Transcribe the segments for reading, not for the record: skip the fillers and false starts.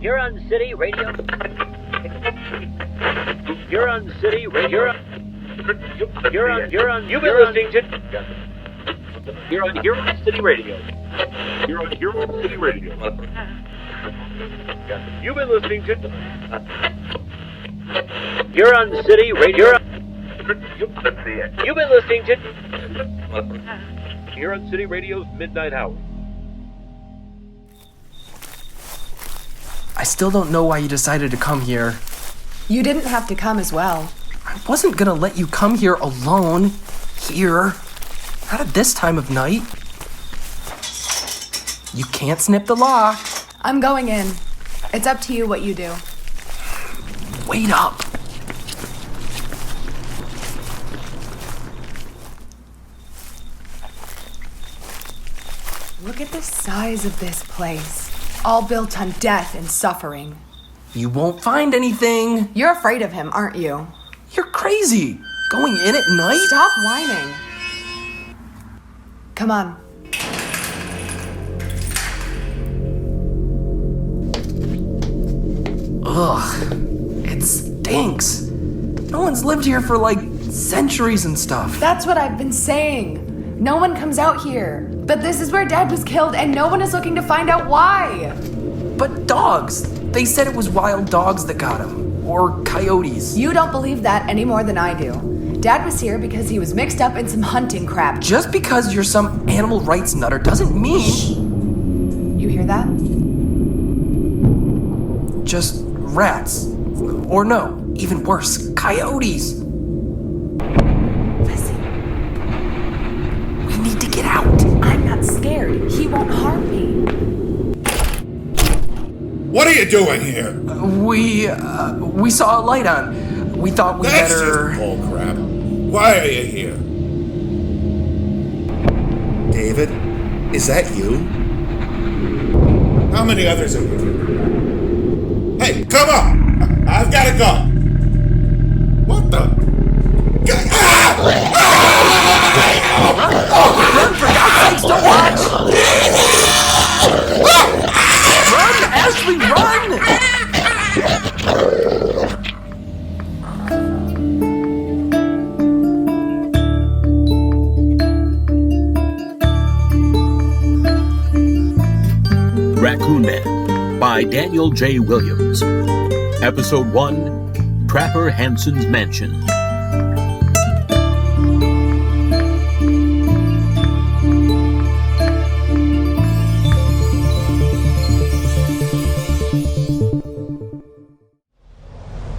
Huron City Radio. Huron City Radio. Huron. You've been listening to. You're on Huron City Radio. You're on Huron City Radio. You've been listening to. Huron City Radio. You've been listening to. Huron City Radio's Midnight Hour. I still don't know why you decided to come here. You didn't have to come as well. I wasn't gonna let you come here alone. Here. Not at this time of night. You can't snip the lock. I'm going in. It's up to you what you do. Wait up. Look at the size of this place. All built on death and suffering. You won't find anything. You're afraid of him, aren't you? You're crazy. Going in at night? Stop whining. Come on. Ugh. It stinks. No one's lived here for like centuries and stuff. That's what I've been saying. No one comes out here. But this is where Dad was killed and no one is looking to find out why. But dogs. They said it was wild dogs that got him. Or coyotes. You don't believe that any more than I do. Dad was here because he was mixed up in some hunting crap. Just because you're some animal rights nutter doesn't mean... Shh. You hear that? Just rats. Or no, even worse, coyotes. Listen. We need to get out. I'm not scared. He won't harm me. What are you doing here? We saw a light on. We thought we That's better... just bullcrap. Why are you here? David, is that you? How many others are you? Hey, come on! I've got a gun! What the? Run, for God's sakes, don't watch! Run, Ashley, run! Raccoon Man by Daniel J. Williams. Episode 1, Trapper Hanson's Mansion.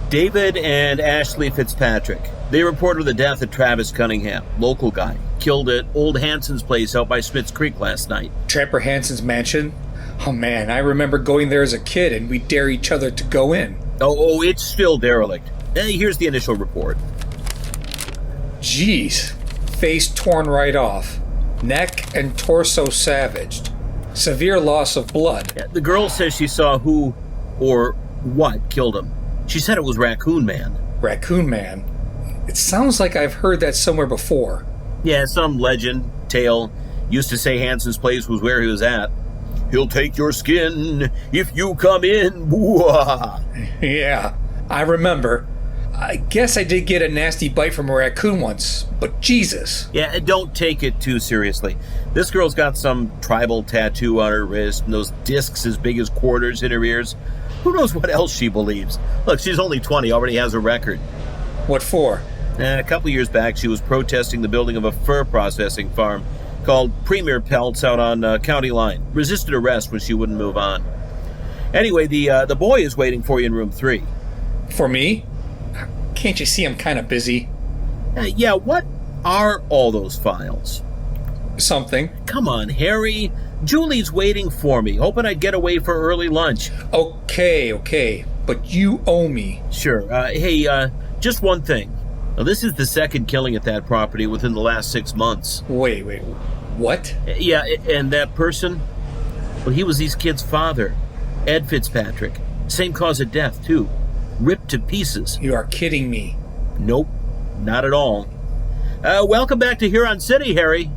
David and Ashley Fitzpatrick. They reported the death of Travis Cunningham, local guy, killed at Old Hanson's place out by Smith's Creek last night. Trapper Hanson's mansion? Oh man, I remember going there as a kid and we'd dare each other to go in. Oh, it's still derelict. Here's the initial report. Jeez. Face torn right off. Neck and torso savaged. Severe loss of blood. Yeah, the girl says she saw who or what killed him. She said it was Raccoon Man. Raccoon Man? It sounds like I've heard that somewhere before. Yeah, some legend, tale. Used to say Hanson's place was where he was at. He'll take your skin if you come in. Yeah, I remember. I guess I did get a nasty bite from a raccoon once, but Jesus. Yeah, don't take it too seriously. This girl's got some tribal tattoo on her wrist and those discs as big as quarters in her ears. Who knows what else she believes? Look, she's only 20, already has a record. What for? A couple of years back, she was protesting the building of a fur processing farm called Premier Pelts out on County Line. Resisted arrest when she wouldn't move on. Anyway, the boy is waiting for you in room 3. For me? Can't you see I'm kind of busy? Yeah, what are all those files? Something. Come on, Harry. Julie's waiting for me, hoping I'd get away for early lunch. Okay. But you owe me. Sure. Hey, just one thing. Now, this is the second killing at that property within the last 6 months. Wait. What? Yeah, and that person? Well, he was these kids' father, Ed Fitzpatrick. Same cause of death, too. Ripped to pieces. You are kidding me. Nope, not at all. Welcome back to Huron City, Harry.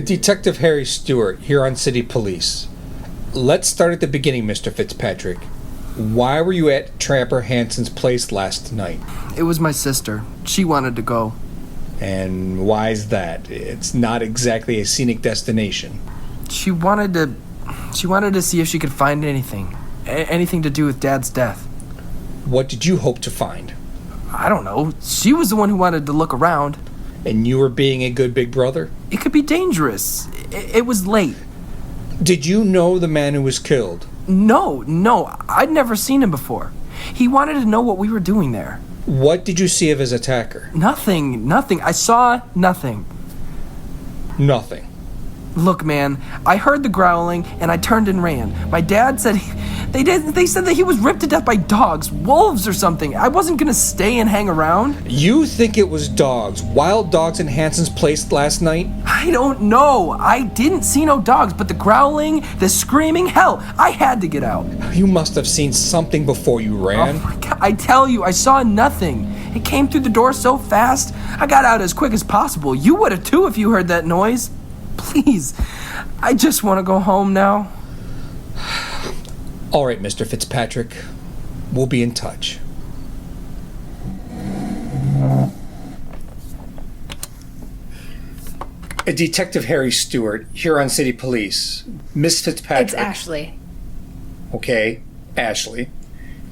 Detective Harry Stewart, Huron City Police. Let's start at the beginning, Mr. Fitzpatrick. Why were you at Trapper Hanson's place last night? It was my sister. She wanted to go. And why's that? It's not exactly a scenic destination. She wanted to see if she could find anything. Anything to do with Dad's death. What did you hope to find? I don't know. She was the one who wanted to look around. And you were being a good big brother? It could be dangerous. It was late. Did you know the man who was killed? No. I'd never seen him before. He wanted to know what we were doing there. What did you see of his attacker? Nothing. I saw nothing. Nothing. Look, man, I heard the growling and I turned and ran. My dad said they said that he was ripped to death by dogs, wolves or something. I wasn't gonna stay and hang around. You think it was dogs, wild dogs in Hanson's place last night? I don't know. I didn't see no dogs, but the growling, the screaming, hell, I had to get out. You must have seen something before you ran. Oh my God, I tell you, I saw nothing. It came through the door so fast, I got out as quick as possible. You would have too if you heard that noise. Please, I just want to go home now. All right, Mr. Fitzpatrick. We'll be in touch. Detective Harry Stewart, Huron City Police. Miss Fitzpatrick. It's Ashley. Okay, Ashley.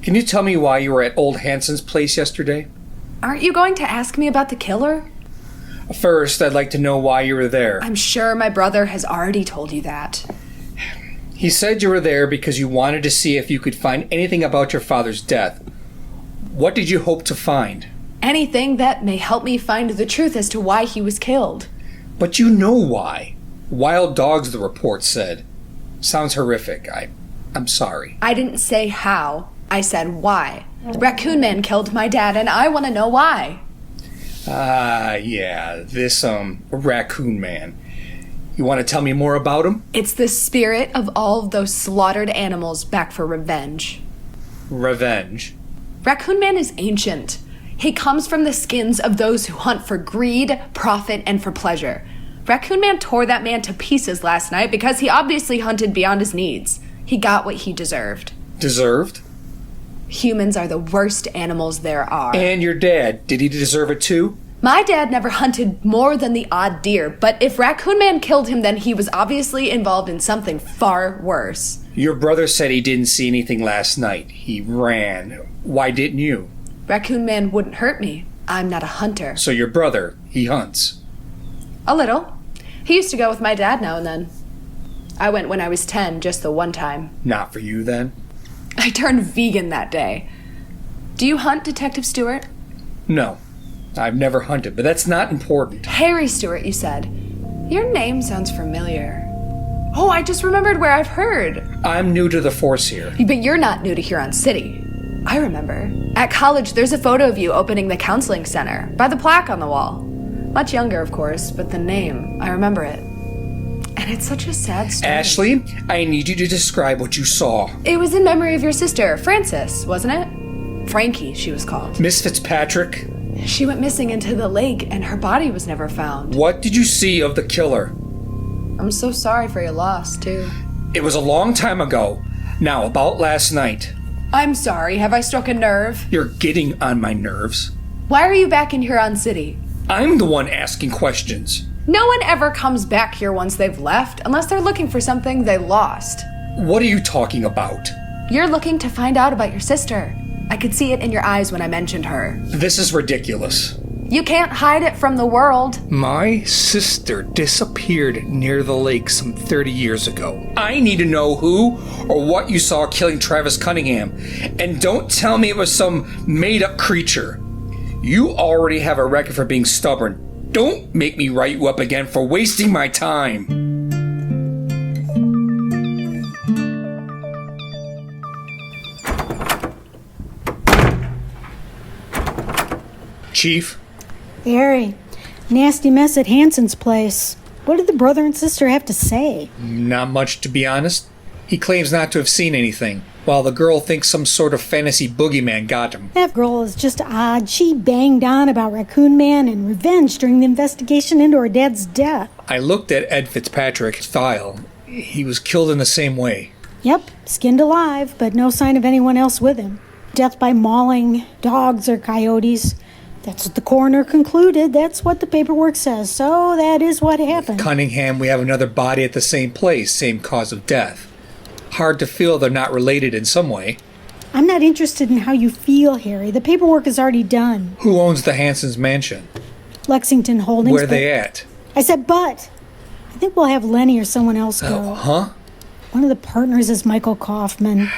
Can you tell me why you were at old Hanson's place yesterday? Aren't you going to ask me about the killer? First, I'd like to know why you were there. I'm sure my brother has already told you that. He said you were there because you wanted to see if you could find anything about your father's death. What did you hope to find? Anything that may help me find the truth as to why he was killed. But you know why. Wild dogs, the report said. Sounds horrific. I'm sorry. I didn't say how. I said why. The Raccoon Man killed my dad, and I want to know why. Yeah, this, Raccoon Man. You want to tell me more about him? It's the spirit of all of those slaughtered animals back for revenge. Revenge? Raccoon Man is ancient. He comes from the skins of those who hunt for greed, profit, and for pleasure. Raccoon Man tore that man to pieces last night because he obviously hunted beyond his needs. He got what he deserved. Deserved? Humans are the worst animals there are. And your dad, did he deserve it too? My dad never hunted more than the odd deer, but if Raccoon Man killed him, then he was obviously involved in something far worse. Your brother said he didn't see anything last night. He ran. Why didn't you? Raccoon Man wouldn't hurt me. I'm not a hunter. So your brother, he hunts? A little. He used to go with my dad now and then. I went when I was 10, just the one time. Not for you, then? I turned vegan that day. Do you hunt, Detective Stewart? No. I've never hunted, but that's not important. Harry Stewart, you said. Your name sounds familiar. Oh, I just remembered where I've heard. I'm new to the force here. But you're not new to Huron City. I remember. At college, there's a photo of you opening the counseling center, by the plaque on the wall. Much younger, of course, but the name, I remember it. And it's such a sad story. Ashley, I need you to describe what you saw. It was in memory of your sister, Frances, wasn't it? Frankie, she was called. Miss Fitzpatrick? She went missing into the lake, and her body was never found. What did you see of the killer? I'm so sorry for your loss, too. It was a long time ago. Now, about last night. I'm sorry. Have I struck a nerve? You're getting on my nerves. Why are you back in Huron City? I'm the one asking questions. No one ever comes back here once they've left, unless they're looking for something they lost. What are you talking about? You're looking to find out about your sister. I could see it in your eyes when I mentioned her. This is ridiculous. You can't hide it from the world. My sister disappeared near the lake some 30 years ago. I need to know who or what you saw killing Travis Cunningham. And don't tell me it was some made-up creature. You already have a record for being stubborn. Don't make me write you up again for wasting my time. Chief? Harry, nasty mess at Hanson's place. What did the brother and sister have to say? Not much, to be honest. He claims not to have seen anything, while the girl thinks some sort of fantasy boogeyman got him. That girl is just odd. She banged on about Raccoon Man and revenge during the investigation into her dad's death. I looked at Ed Fitzpatrick's file. He was killed in the same way. Yep, skinned alive, but no sign of anyone else with him. Death by mauling, dogs or coyotes. That's what the coroner concluded. That's what the paperwork says. So that is what happened. Cunningham, we have another body at the same place, same cause of death. Hard to feel they're not related in some way. I'm not interested in how you feel, Harry. The paperwork is already done. Who owns the Hanson's mansion? Lexington Holdings. Where are they at? I said but. I think we'll have Lenny or someone else go. Oh, huh? One of the partners is Michael Kauffman.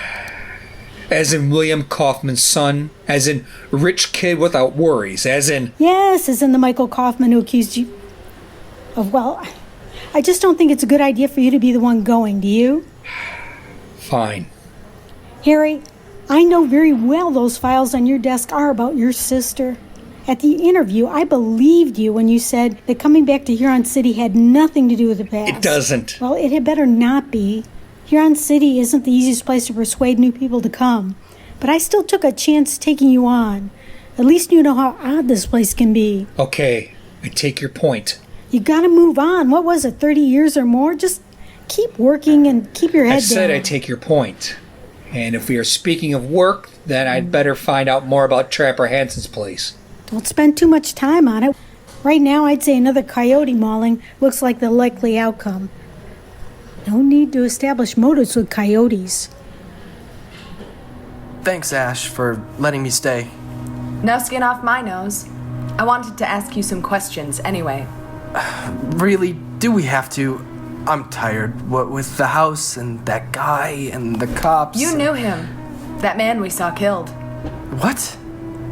As in William Kauffman's son? As in rich kid without worries? As in... Yes, as in the Michael Kauffman who accused you of, well, I just don't think it's a good idea for you to be the one going, do you? Fine. Harry, I know very well those files on your desk are about your sister. At the interview, I believed you when you said that coming back to Huron City had nothing to do with the past. It doesn't. Well, it had better not be. Huron City isn't the easiest place to persuade new people to come. But I still took a chance taking you on. At least you know how odd this place can be. Okay, I take your point. You gotta move on. What was it, 30 years or more? Just keep working and keep your head down. I said I take your point. And if we are speaking of work, then I'd better find out more about Trapper Hanson's place. Don't spend too much time on it. Right now, I'd say another coyote mauling looks like the likely outcome. No need to establish motives with coyotes. Thanks, Ash, for letting me stay. No skin off my nose. I wanted to ask you some questions anyway. Really, do we have to? I'm tired. What with the house and that guy and the cops. You knew him. That man we saw killed. What?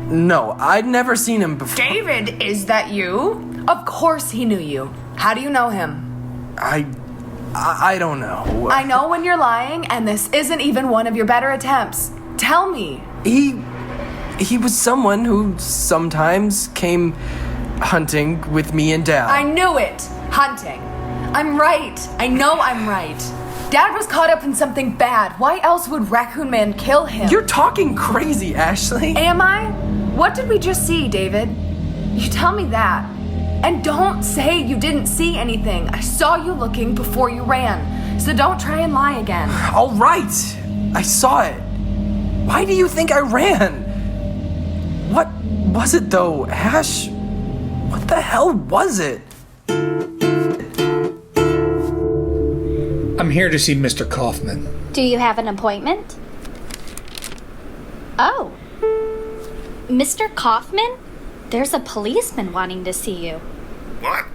No, I'd never seen him before. David, is that you? Of course he knew you. How do you know him? I don't know. I know when you're lying, and this isn't even one of your better attempts. Tell me. He was someone who sometimes came hunting with me and Dad. I knew it. Hunting. I'm right. I know I'm right. Dad was caught up in something bad. Why else would Raccoon Man kill him? You're talking crazy, Ashley. Am I? What did we just see, David? You tell me that. And don't say you didn't see anything. I saw you looking before you ran. So don't try and lie again. All right. I saw it. Why do you think I ran? What was it, though, Ash? What the hell was it? I'm here to see Mr. Kauffman. Do you have an appointment? Oh. Mr. Kauffman? There's a policeman wanting to see you. What?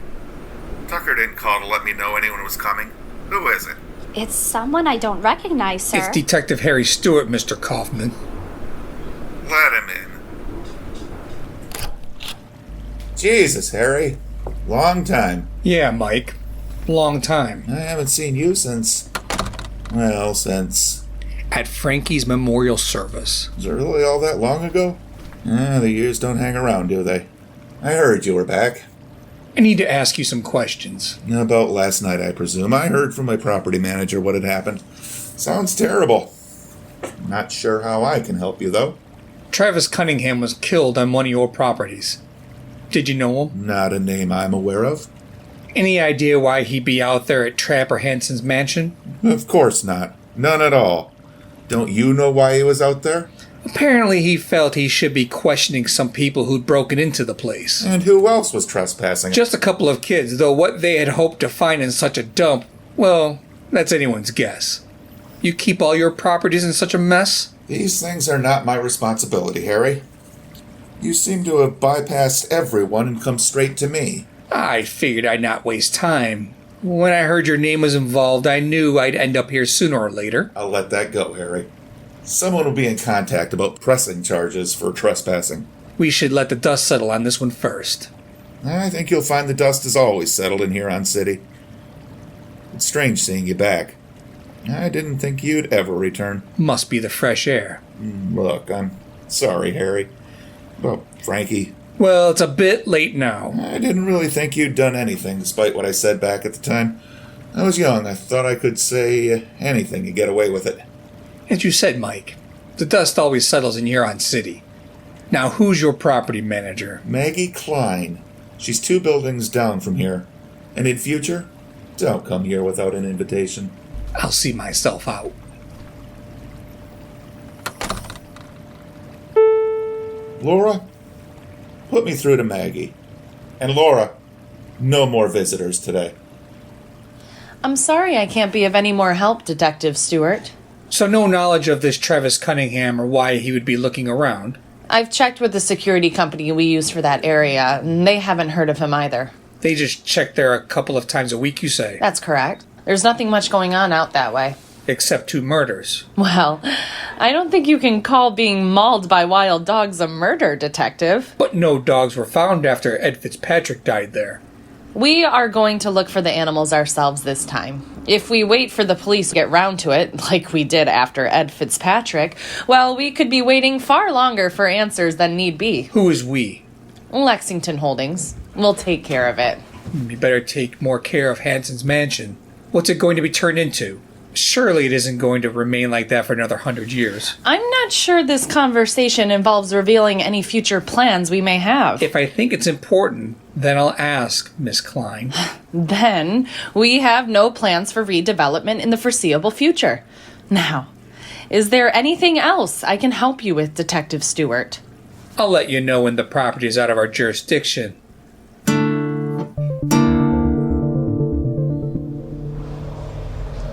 Tucker didn't call to let me know anyone was coming. Who is it? It's someone I don't recognize, sir. It's Detective Harry Stewart, Mr. Kauffman. Let him in. Jesus, Harry. Long time. Yeah, Mike. Long time. I haven't seen you since... At Frankie's memorial service. Is it really all that long ago? The years don't hang around, do they? I heard you were back. I need to ask you some questions. About last night, I presume. I heard from my property manager what had happened. Sounds terrible. Not sure how I can help you, though. Travis Cunningham was killed on one of your properties. Did you know him? Not a name I'm aware of. Any idea why he'd be out there at Trapper Hanson's mansion? Of course not. None at all. Don't you know why he was out there? Apparently he felt he should be questioning some people who'd broken into the place. And who else was trespassing? Just a couple of kids, though what they had hoped to find in such a dump, well, that's anyone's guess. You keep all your properties in such a mess? These things are not my responsibility, Harry. You seem to have bypassed everyone and come straight to me. I figured I'd not waste time. When I heard your name was involved, I knew I'd end up here sooner or later. I'll let that go, Harry. Someone will be in contact about pressing charges for trespassing. We should let the dust settle on this one first. I think you'll find the dust is always settled in Huron City. It's strange seeing you back. I didn't think you'd ever return. Must be the fresh air. Look, I'm sorry, Harry. Well, Frankie. Well, it's a bit late now. I didn't really think you'd done anything, despite what I said back at the time. I was young. I thought I could say anything and get away with it. As you said, Mike, the dust always settles in Huron City. Now, who's your property manager? Maggie Klein. She's 2 buildings down from here. And in future, don't come here without an invitation. I'll see myself out. Laura, put me through to Maggie. And Laura, no more visitors today. I'm sorry I can't be of any more help, Detective Stewart. So no knowledge of this Travis Cunningham or why he would be looking around? I've checked with the security company we use for that area, and they haven't heard of him either. They just check there a couple of times a week, you say? That's correct. There's nothing much going on out that way. Except 2 murders. Well, I don't think you can call being mauled by wild dogs a murder, Detective. But no dogs were found after Ed Fitzpatrick died there. We are going to look for the animals ourselves this time. If we wait for the police to get round to it, like we did after Ed Fitzpatrick, well, we could be waiting far longer for answers than need be. Who is we? Lexington Holdings. We'll take care of it. You better take more care of Hanson's mansion. What's it going to be turned into? Surely it isn't going to remain like that for another 100 years. I'm not sure this conversation involves revealing any future plans we may have. If I think it's important, then I'll ask, Miss Klein. Then we have no plans for redevelopment in the foreseeable future. Now, is there anything else I can help you with, Detective Stewart? I'll let you know when the property is out of our jurisdiction.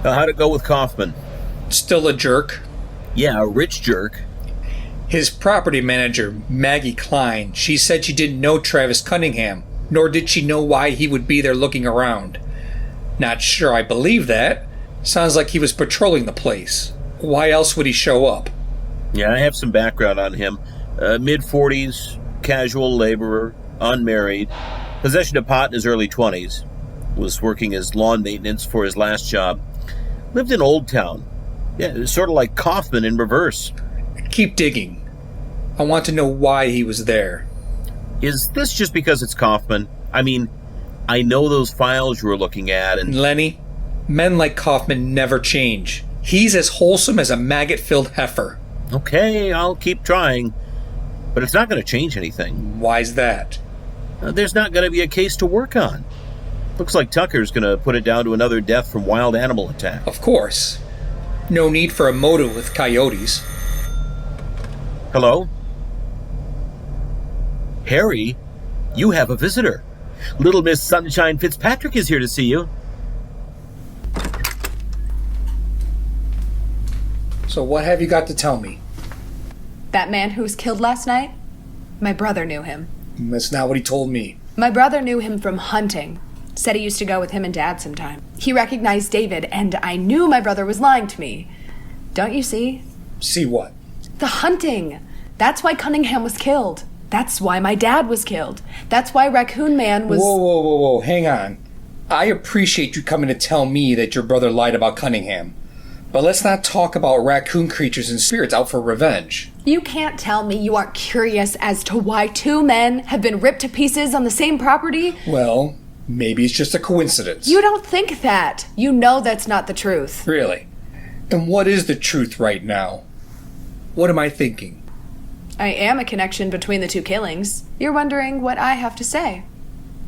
How'd it go with Kauffman? Still a jerk. Yeah, a rich jerk. His property manager, Maggie Klein, she said she didn't know Travis Cunningham, nor did she know why he would be there looking around. Not sure I believe that. Sounds like he was patrolling the place. Why else would he show up? Yeah, I have some background on him. Mid-40s, casual laborer, unmarried, possession of pot in his early 20s. Was working as lawn maintenance for his last job. Lived in Old Town. Yeah, sort of like Kauffman in reverse. Keep digging. I want to know why he was there. Is this just because it's Kauffman? I mean, I know those files you were looking at and... Lenny, men like Kauffman never change. He's as wholesome as a maggot-filled heifer. Okay, I'll keep trying. But it's not going to change anything. Why's that? There's not going to be a case to work on. Looks like Tucker's going to put it down to another death from wild animal attack. Of course. No need for a motive with coyotes. Hello? Harry, you have a visitor. Little Miss Sunshine Fitzpatrick is here to see you. So what have you got to tell me? That man who was killed last night? My brother knew him. That's not what he told me. My brother knew him from hunting. Said he used to go with him and Dad sometime. He recognized David, and I knew my brother was lying to me. Don't you see? See what? The hunting. That's why Cunningham was killed. That's why my dad was killed. That's why Raccoon Man was... Whoa, hang on. I appreciate you coming to tell me that your brother lied about Cunningham. But let's not talk about raccoon creatures and spirits out for revenge. You can't tell me you aren't curious as to why 2 men have been ripped to pieces on the same property? Well, maybe it's just a coincidence. You don't think that. You know that's not the truth. Really? And what is the truth right now? What am I thinking? I am a connection between the 2 killings. You're wondering what I have to say.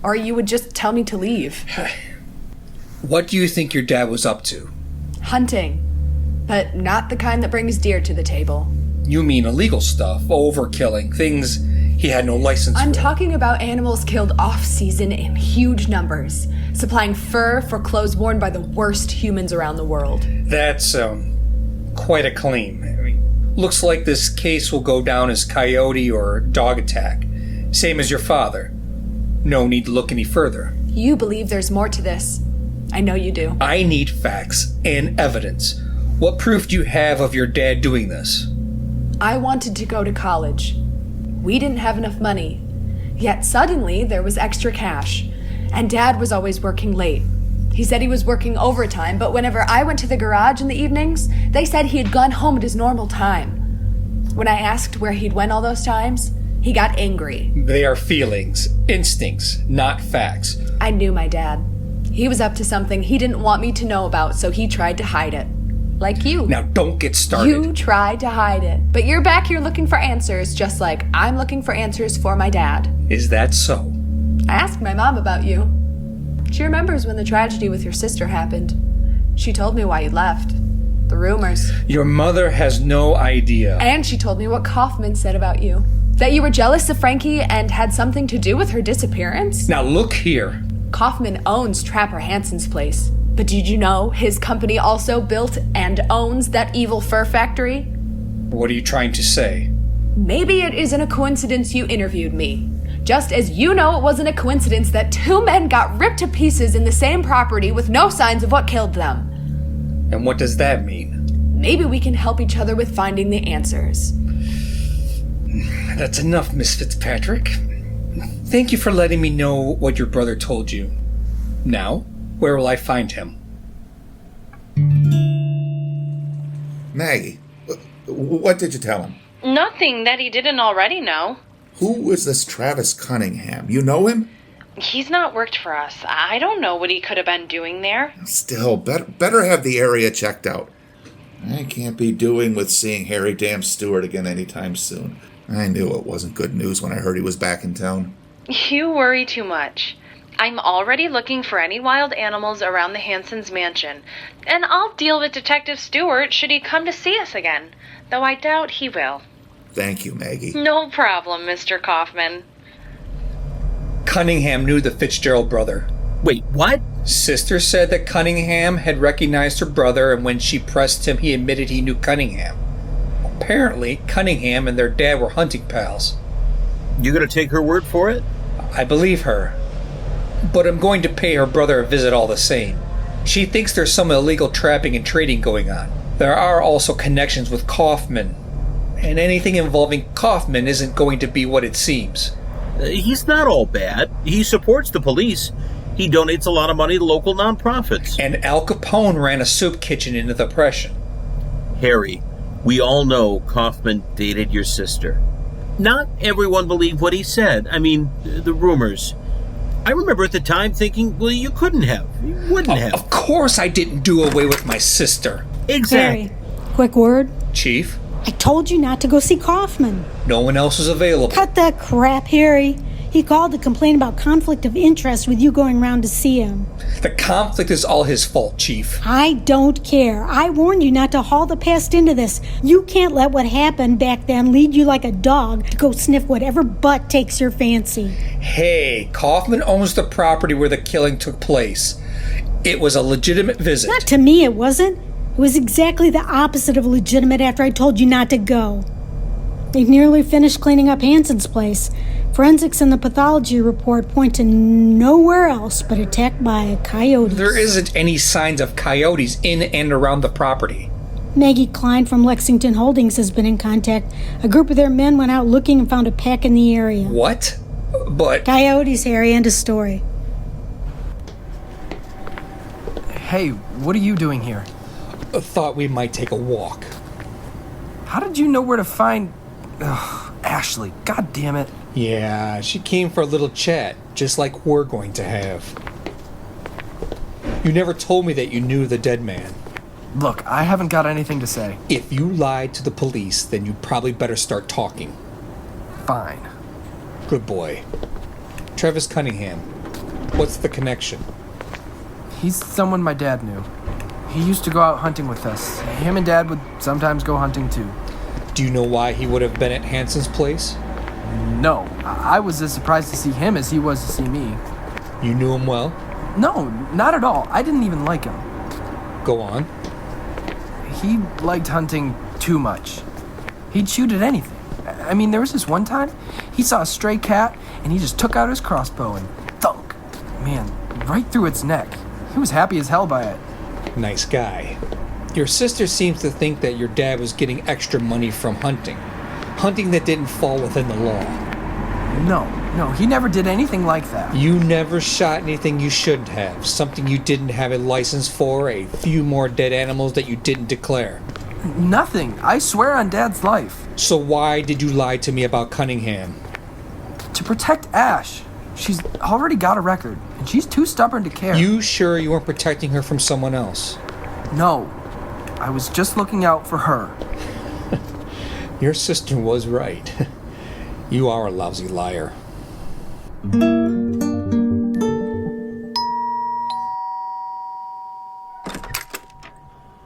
Or you would just tell me to leave. What do you think your dad was up to? Hunting. But not the kind that brings deer to the table. You mean illegal stuff, overkilling, things he had no license for. I'm talking about animals killed off-season in huge numbers, supplying fur for clothes worn by the worst humans around the world. That's, quite a claim. I mean, looks like this case will go down as coyote or dog attack. Same as your father. No need to look any further. You believe there's more to this. I know you do. I need facts and evidence. What proof do you have of your dad doing this? I wanted to go to college. We didn't have enough money. Yet suddenly there was extra cash. And Dad was always working late. He said he was working overtime, but whenever I went to the garage in the evenings, they said he had gone home at his normal time. When I asked where he'd went all those times, he got angry. They are feelings, instincts, not facts. I knew my dad. He was up to something he didn't want me to know about, so he tried to hide it. Like you. Now don't get started. You tried to hide it. But you're back here looking for answers, just like I'm looking for answers for my dad. Is that so? I asked my mom about you. She remembers when the tragedy with your sister happened. She told me why you left. The rumors. Your mother has no idea. And she told me what Kauffman said about you. That you were jealous of Frankie and had something to do with her disappearance? Now look here. Kauffman owns Trapper Hanson's place. But did you know his company also built and owns that evil fur factory? What are you trying to say? Maybe it isn't a coincidence you interviewed me. Just as you know it wasn't a coincidence that two men got ripped to pieces in the same property with no signs of what killed them. And what does that mean? Maybe we can help each other with finding the answers. That's enough, Miss Fitzpatrick. Thank you for letting me know what your brother told you. Now, where will I find him? Maggie, what did you tell him? Nothing that he didn't already know. Who is this Travis Cunningham? You know him? He's not worked for us. I don't know what he could have been doing there. Still, better have the area checked out. I can't be doing with seeing Harry Stewart again anytime soon. I knew it wasn't good news when I heard he was back in town. You worry too much. I'm already looking for any wild animals around the Hansons' mansion, and I'll deal with Detective Stewart should he come to see us again, though I doubt he will. Thank you, Maggie. No problem, Mr. Kauffman. Cunningham knew the Fitzgerald brother. Wait, what? Sister said that Cunningham had recognized her brother, and when she pressed him, he admitted he knew Cunningham. Apparently, Cunningham and their dad were hunting pals. You gonna take her word for it? I believe her. But I'm going to pay her brother a visit all the same. She thinks there's some illegal trapping and trading going on. There are also connections with Kauffman. And anything involving Kauffman isn't going to be what it seems. He's not all bad. He supports the police. He donates a lot of money to local nonprofits. And Al Capone ran a soup kitchen in the Depression. Harry, we all know Kauffman dated your sister. Not everyone believed what he said. I mean, the rumors. I remember at the time thinking, well, you couldn't have. You wouldn't have. Of course I didn't do away with my sister. Exactly. Harry, quick word. Chief? I told you not to go see Kauffman. No one else is available. Cut that crap, Harry. He called to complain about conflict of interest with you going around to see him. The conflict is all his fault, Chief. I don't care. I warned you not to haul the past into this. You can't let what happened back then lead you like a dog to go sniff whatever butt takes your fancy. Hey, Kauffman owns the property where the killing took place. It was a legitimate visit. Not to me, it wasn't. It was exactly the opposite of legitimate after I told you not to go. They've nearly finished cleaning up Hanson's place. Forensics and the pathology report point to nowhere else but attacked by coyotes. There isn't any signs of coyotes in and around the property. Maggie Klein from Lexington Holdings has been in contact. A group of their men went out looking and found a pack in the area. What? But... Coyotes, Harry, end of story. Hey, what are you doing here? I thought we might take a walk. How did you know where to find... Ugh, Ashley, god damn it. Yeah, she came for a little chat, just like we're going to have. You never told me that you knew the dead man. Look, I haven't got anything to say. If you lied to the police, then you probably better start talking. Fine. Good boy. Travis Cunningham, what's the connection? He's someone my dad knew. He used to go out hunting with us. Him and Dad would sometimes go hunting too. Do you know why he would have been at Hanson's place? No, I was as surprised to see him as he was to see me. You knew him well? No, not at all. I didn't even like him. Go on. He liked hunting too much. He'd shoot at anything. I mean, there was this one time, he saw a stray cat, and he just took out his crossbow and thunk. Man, right through its neck. He was happy as hell by it. Nice guy. Your sister seems to think that your dad was getting extra money from hunting. Hunting that didn't fall within the law. No, he never did anything like that. You never shot anything you shouldn't have. Something you didn't have a license for, a few more dead animals that you didn't declare. Nothing. I swear on Dad's life. So why did you lie to me about Cunningham? To protect Ash. She's already got a record, and she's too stubborn to care. You sure you weren't protecting her from someone else? No. I was just looking out for her. Your sister was right. You are a lousy liar.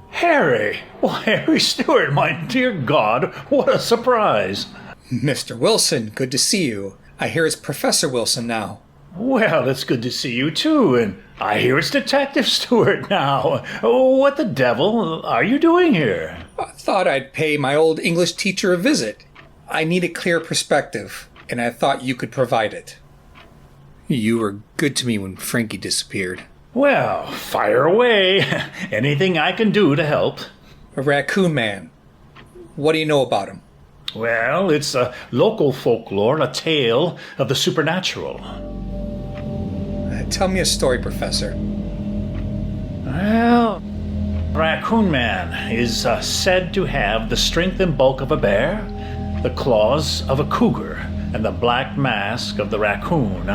Harry! Well, Harry Stewart, my dear God, what a surprise. Mr. Wilson, good to see you. I hear it's Professor Wilson now. Well, it's good to see you too, and I hear it's Detective Stewart now. Oh, what the devil are you doing here? I thought I'd pay my old English teacher a visit. I need a clear perspective, and I thought you could provide it. You were good to me when Frankie disappeared. Well, fire away. Anything I can do to help. A Raccoon Man. What do you know about him? Well, it's a local folklore, a tale of the supernatural. Tell me a story, Professor. Well, Raccoon Man is said to have the strength and bulk of a bear, the claws of a cougar, and the black mask of the raccoon.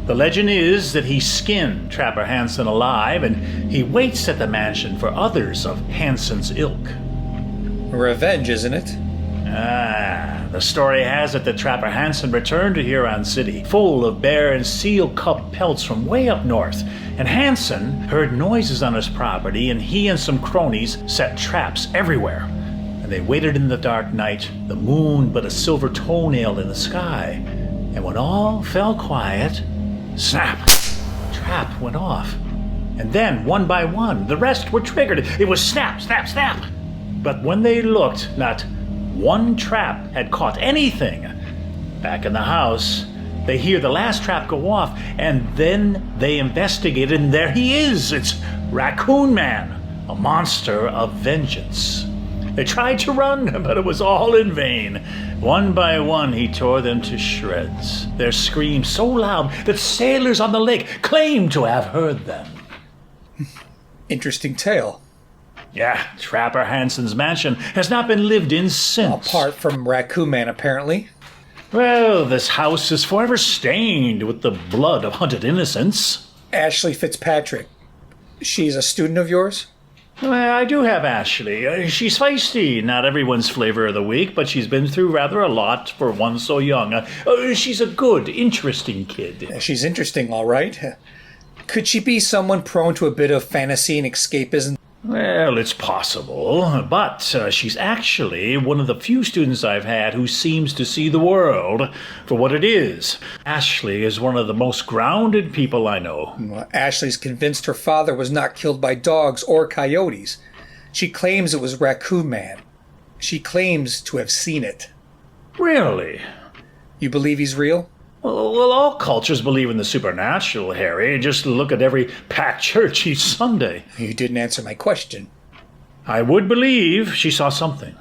The legend is that he skinned Trapper Hanson alive, and he waits at the mansion for others of Hanson's ilk. Revenge, isn't it? The story has it that Trapper Hanson returned to Huron City, full of bear and seal cub pelts from way up north. And Hanson heard noises on his property, and he and some cronies set traps everywhere. And they waited in the dark night, the moon but a silver toenail in the sky. And when all fell quiet, snap! Trap went off. And then, one by one, the rest were triggered. It was snap, snap, snap. But when they looked, not one trap had caught anything. Back in the house, they hear the last trap go off, and then they investigated, and there he is. It's Raccoon Man, a monster of vengeance. They tried to run, but it was all in vain. One by one, he tore them to shreds. Their screams so loud that sailors on the lake claimed to have heard them. Interesting tale. Yeah, Trapper Hanson's mansion has not been lived in since. Apart from Raccoon Man, apparently. Well, this house is forever stained with the blood of hunted innocents. Ashley Fitzpatrick. She's a student of yours? Well, I do have Ashley. She's feisty, not everyone's flavor of the week, but she's been through rather a lot for one so young. She's a good, interesting kid. She's interesting, all right. Could she be someone prone to a bit of fantasy and escapism? Well, it's possible, but she's actually one of the few students I've had who seems to see the world for what it is. Ashley is one of the most grounded people I know. Well, Ashley's convinced her father was not killed by dogs or coyotes. She claims it was Raccoon Man. She claims to have seen it. Really? You believe he's real? Well, all cultures believe in the supernatural, Harry. Just look at every packed church each Sunday. You didn't answer my question. I would believe she saw something.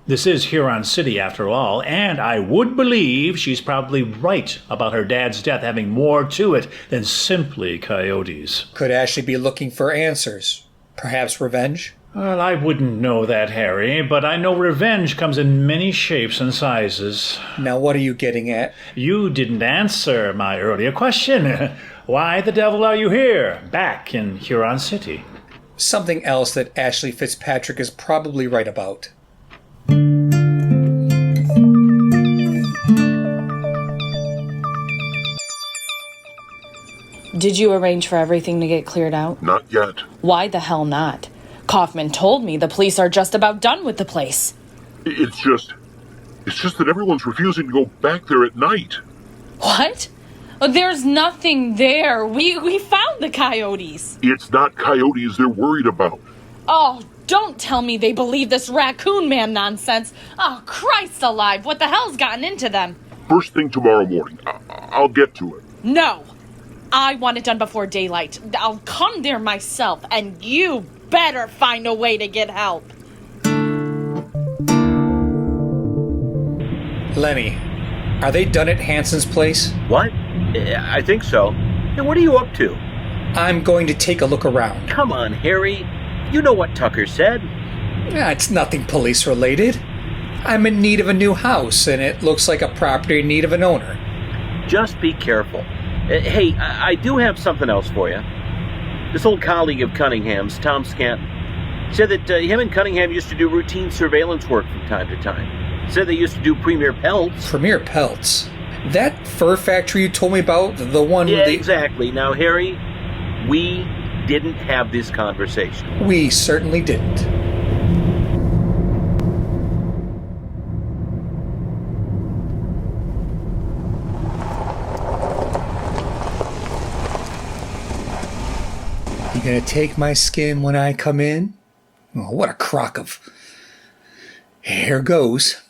This is Huron City, after all, and I would believe she's probably right about her dad's death having more to it than simply coyotes. Could Ashley be looking for answers? Perhaps revenge? Well, I wouldn't know that, Harry, but I know revenge comes in many shapes and sizes. Now, what are you getting at? You didn't answer my earlier question. Why the devil are you here, back in Huron City? Something else that Ashley Fitzpatrick is probably right about. Did you arrange for everything to get cleared out? Not yet. Why the hell not? Kauffman told me the police are just about done with the place. It's just that everyone's refusing to go back there at night. What? There's nothing there. We found the coyotes. It's not coyotes they're worried about. Oh, don't tell me they believe this Raccoon Man nonsense. Oh, Christ alive, what the hell's gotten into them? First thing tomorrow morning. I'll get to it. No. I want it done before daylight. I'll come there myself, and you better find a way to get help. Lenny, are they done at Hanson's place? What? I think so. And what are you up to? I'm going to take a look around. Come on, Harry. You know what Tucker said. It's nothing police-related. I'm in need of a new house, and it looks like a property in need of an owner. Just be careful. Hey, I do have something else for you. This old colleague of Cunningham's, Tom Scanton, said that him and Cunningham used to do routine surveillance work from time to time. Said they used to do Premier Pelts. Premier Pelts? That fur factory you told me about? The one... Yeah, exactly. Now, Harry, we didn't have this conversation. We certainly didn't. gonna take my skin when I come in? Oh, what a crock of... Here goes.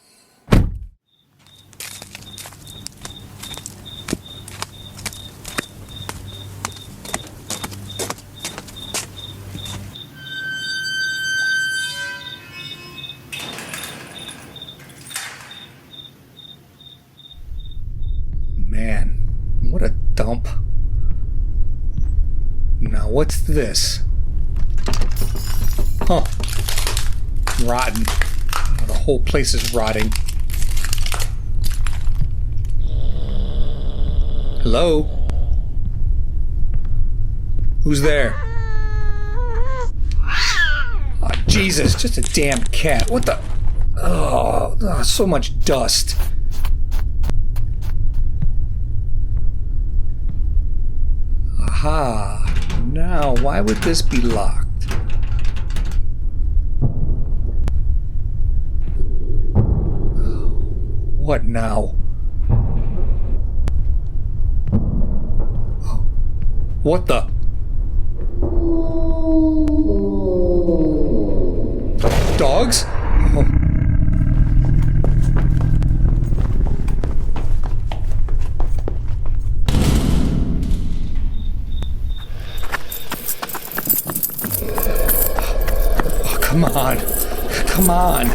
Man, what a dump. Now what's this? Huh. Rotten. Oh, the whole place is rotting. Hello? Who's there? Oh, Jesus, just a damn cat. What the... Oh, so much dust. Aha. Now, why would this be locked? What now? What the? Dogs? Oh. Come on. Come on.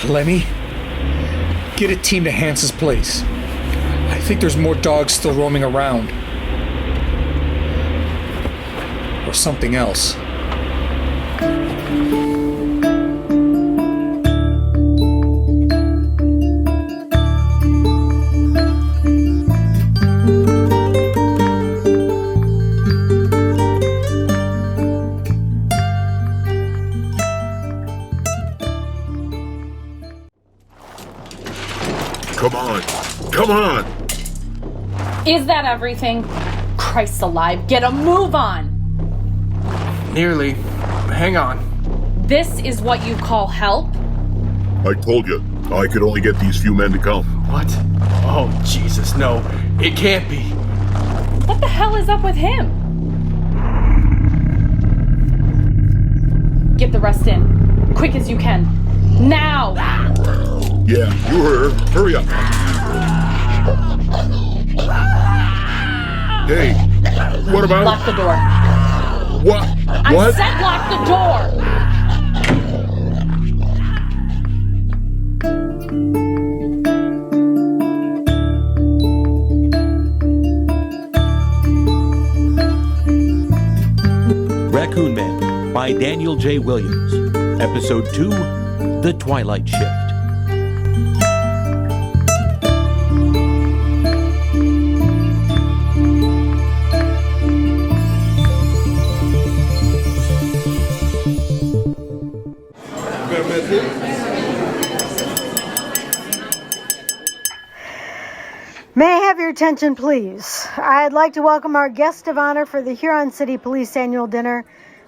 Lemmy, get a team to Hanson's place. I think there's more dogs still roaming around. Or something else. Come on! Come on! Is that everything? Christ alive, get a move on! Nearly. Hang on. This is what you call help? I told you, I could only get these few men to come. What? Oh, Jesus, no. It can't be. What the hell is up with him? Get the rest in. Quick as you can. Now! Yeah, you heard her. Hurry up. Hey, what about... Lock the door. What? I said lock the door! Raccoon Man by Daniel J. Williams. Episode 2, The Twilight Shift. May I have your attention, please? I'd like to welcome our guest of honor for the Huron City Police Annual Dinner,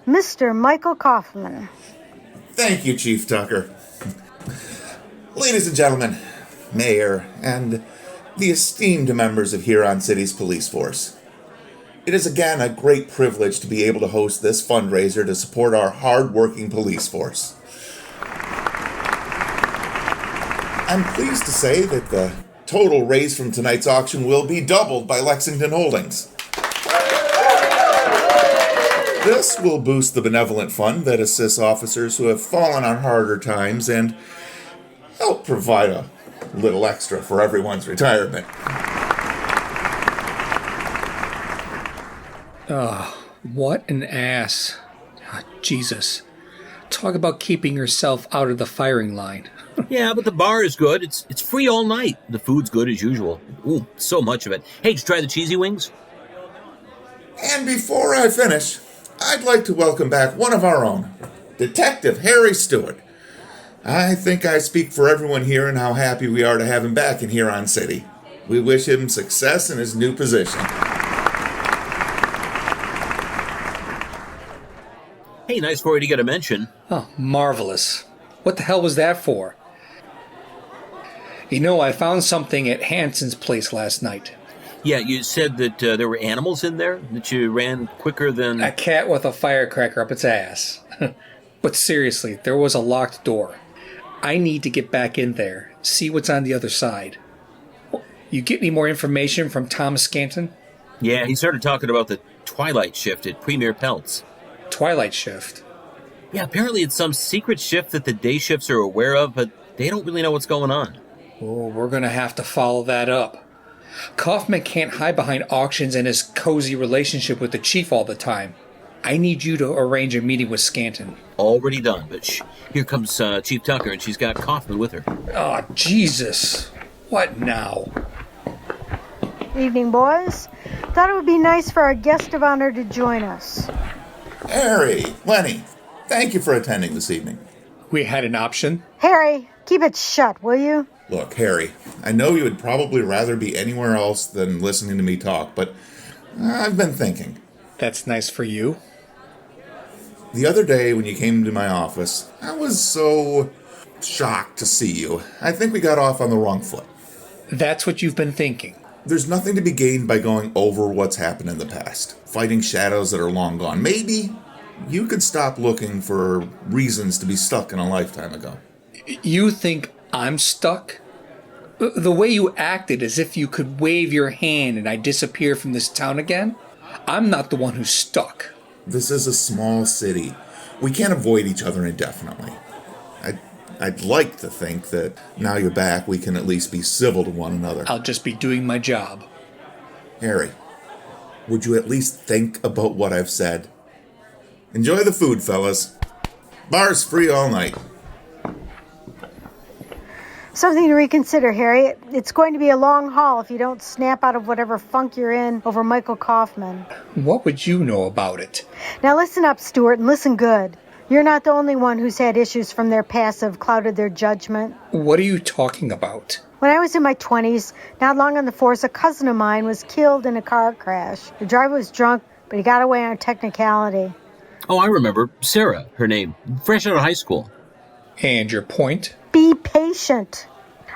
Mr. Michael Kauffman. Thank you, Chief Tucker. Ladies and gentlemen, Mayor, and the esteemed members of Huron City's police force. It is again a great privilege to be able to host this fundraiser to support our hard-working police force. I'm pleased to say that the total raise from tonight's auction will be doubled by Lexington Holdings. This will boost the benevolent fund that assists officers who have fallen on harder times and help provide a little extra for everyone's retirement. What an ass. Jesus. Talk about keeping yourself out of the firing line. Yeah, but the bar is good. It's free all night. The food's good as usual. Ooh, so much of it. Hey, did you try the cheesy wings? And before I finish, I'd like to welcome back one of our own, Detective Harry Stewart. I think I speak for everyone here in how happy we are to have him back in Huron City. We wish him success in his new position. Hey, nice for you to get a mention. Oh, marvelous. What the hell was that for? You know, I found something at Hanson's place last night. Yeah, you said that there were animals in there, that you ran quicker than... A cat with a firecracker up its ass. But seriously, there was a locked door. I need to get back in there, see what's on the other side. You get any more information from Thomas Scanton? Yeah, he started talking about the twilight shift at Premier Pelt's. Twilight shift? Yeah, apparently it's some secret shift that the day shifts are aware of, but they don't really know what's going on. Oh, we're going to have to follow that up. Kauffman can't hide behind auctions and his cozy relationship with the chief all the time. I need you to arrange a meeting with Scanton. Already done, but here comes Chief Tucker, and she's got Kauffman with her. Oh, Jesus. What now? Evening, boys. Thought it would be nice for our guest of honor to join us. Harry, Lenny, thank you for attending this evening. We had an option. Harry, keep it shut, will you? Look, Harry, I know you would probably rather be anywhere else than listening to me talk, but I've been thinking. That's nice for you. The other day when you came to my office, I was so shocked to see you. I think we got off on the wrong foot. That's what you've been thinking. There's nothing to be gained by going over what's happened in the past, fighting shadows that are long gone. Maybe you could stop looking for reasons to be stuck in a lifetime ago. You think I'm stuck? The way you acted as if you could wave your hand and I disappear from this town again? I'm not the one who's stuck. This is a small city. We can't avoid each other indefinitely. I'd like to think that now you're back, we can at least be civil to one another. I'll just be doing my job. Harry, would you at least think about what I've said? Enjoy the food, fellas. Bar's free all night. Something to reconsider, Harry. It's going to be a long haul if you don't snap out of whatever funk you're in over Michael Kauffman. What would you know about it? Now listen up, Stewart, and listen good. You're not the only one who's had issues from their past that have clouded their judgment. What are you talking about? When I was in my 20s, not long on the force, a cousin of mine was killed in a car crash. The driver was drunk, but he got away on a technicality. Oh, I remember. Sarah, her name. Fresh out of high school. And your point? Be patient.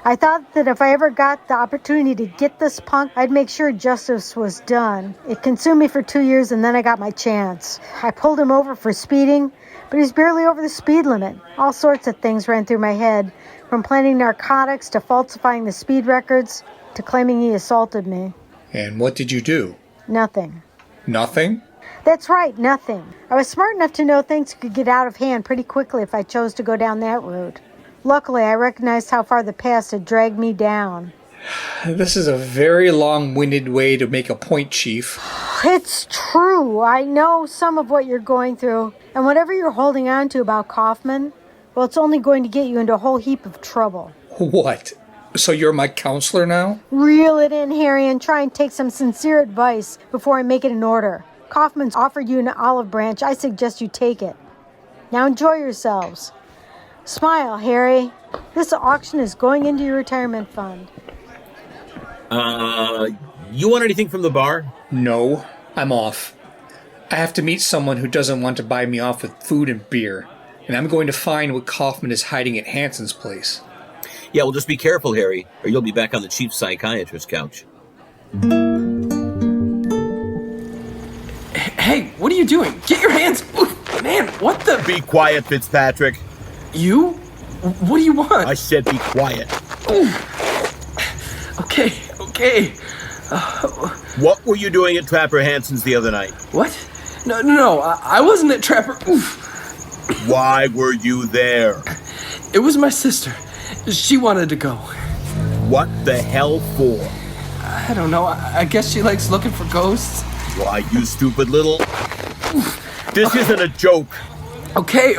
I thought that if I ever got the opportunity to get this punk, I'd make sure justice was done. It consumed me for 2 years, and then I got my chance. I pulled him over for speeding, but he was barely over the speed limit. All sorts of things ran through my head, from planting narcotics to falsifying the speed records to claiming he assaulted me. And what did you do? Nothing. Nothing? That's right, nothing. I was smart enough to know things could get out of hand pretty quickly if I chose to go down that route. Luckily, I recognized how far the past had dragged me down. This is a very long-winded way to make a point, Chief. It's true. I know some of what you're going through. And whatever you're holding on to about Kauffman, well, it's only going to get you into a whole heap of trouble. What? So you're my counselor now? Reel it in, Harry, and try and take some sincere advice before I make it an order. Kauffman's offered you an olive branch. I suggest you take it. Now enjoy yourselves. Smile, Harry. This auction is going into your retirement fund. You want anything from the bar? No, I'm off. I have to meet someone who doesn't want to buy me off with food and beer, and I'm going to find what Kauffman is hiding at Hanson's place. Yeah, well, just be careful, Harry, or you'll be back on the chief psychiatrist's couch. Hey, what are you doing? Get your hands... Ooh, man, what the... Be quiet, Fitzpatrick. You? What do you want? I said be quiet. Okay. What were you doing at Trapper Hanson's the other night? What? No, I wasn't at Trapper... Oof. Why were you there? It was my sister. She wanted to go. What the hell for? I don't know. I guess she likes looking for ghosts. Why, you stupid little... This isn't a joke. Okay,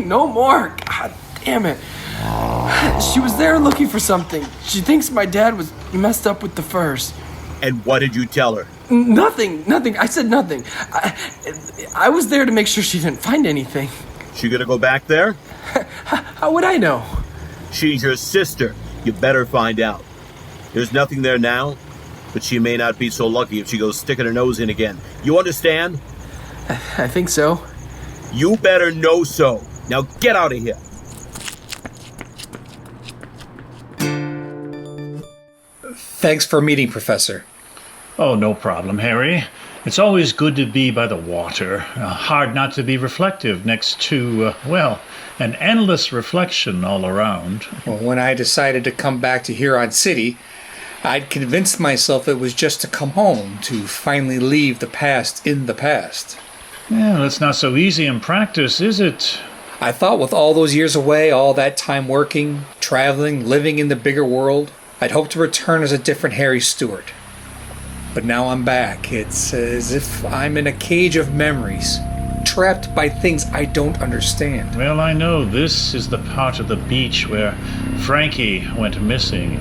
no more. God damn it. She was there looking for something. She thinks my dad was messed up with the furs. And what did you tell her? Nothing. I said nothing. I was there to make sure she didn't find anything. She gonna go back there? How would I know? She's your sister. You better find out. There's nothing there now, but she may not be so lucky if she goes sticking her nose in again. You understand? I think so. You better know so. Now get out of here. Thanks for meeting, Professor. Oh, no problem, Harry. It's always good to be by the water. Hard not to be reflective next to, an endless reflection all around. Well, when I decided to come back to Huron City, I'd convinced myself it was just to come home, to finally leave the past in the past. Yeah, that's not so easy in practice, is it? I thought with all those years away, all that time working, traveling, living in the bigger world, I'd hope to return as a different Harry Stewart. But now I'm back. It's as if I'm in a cage of memories, trapped by things I don't understand. Well, I know this is the part of the beach where Frankie went missing.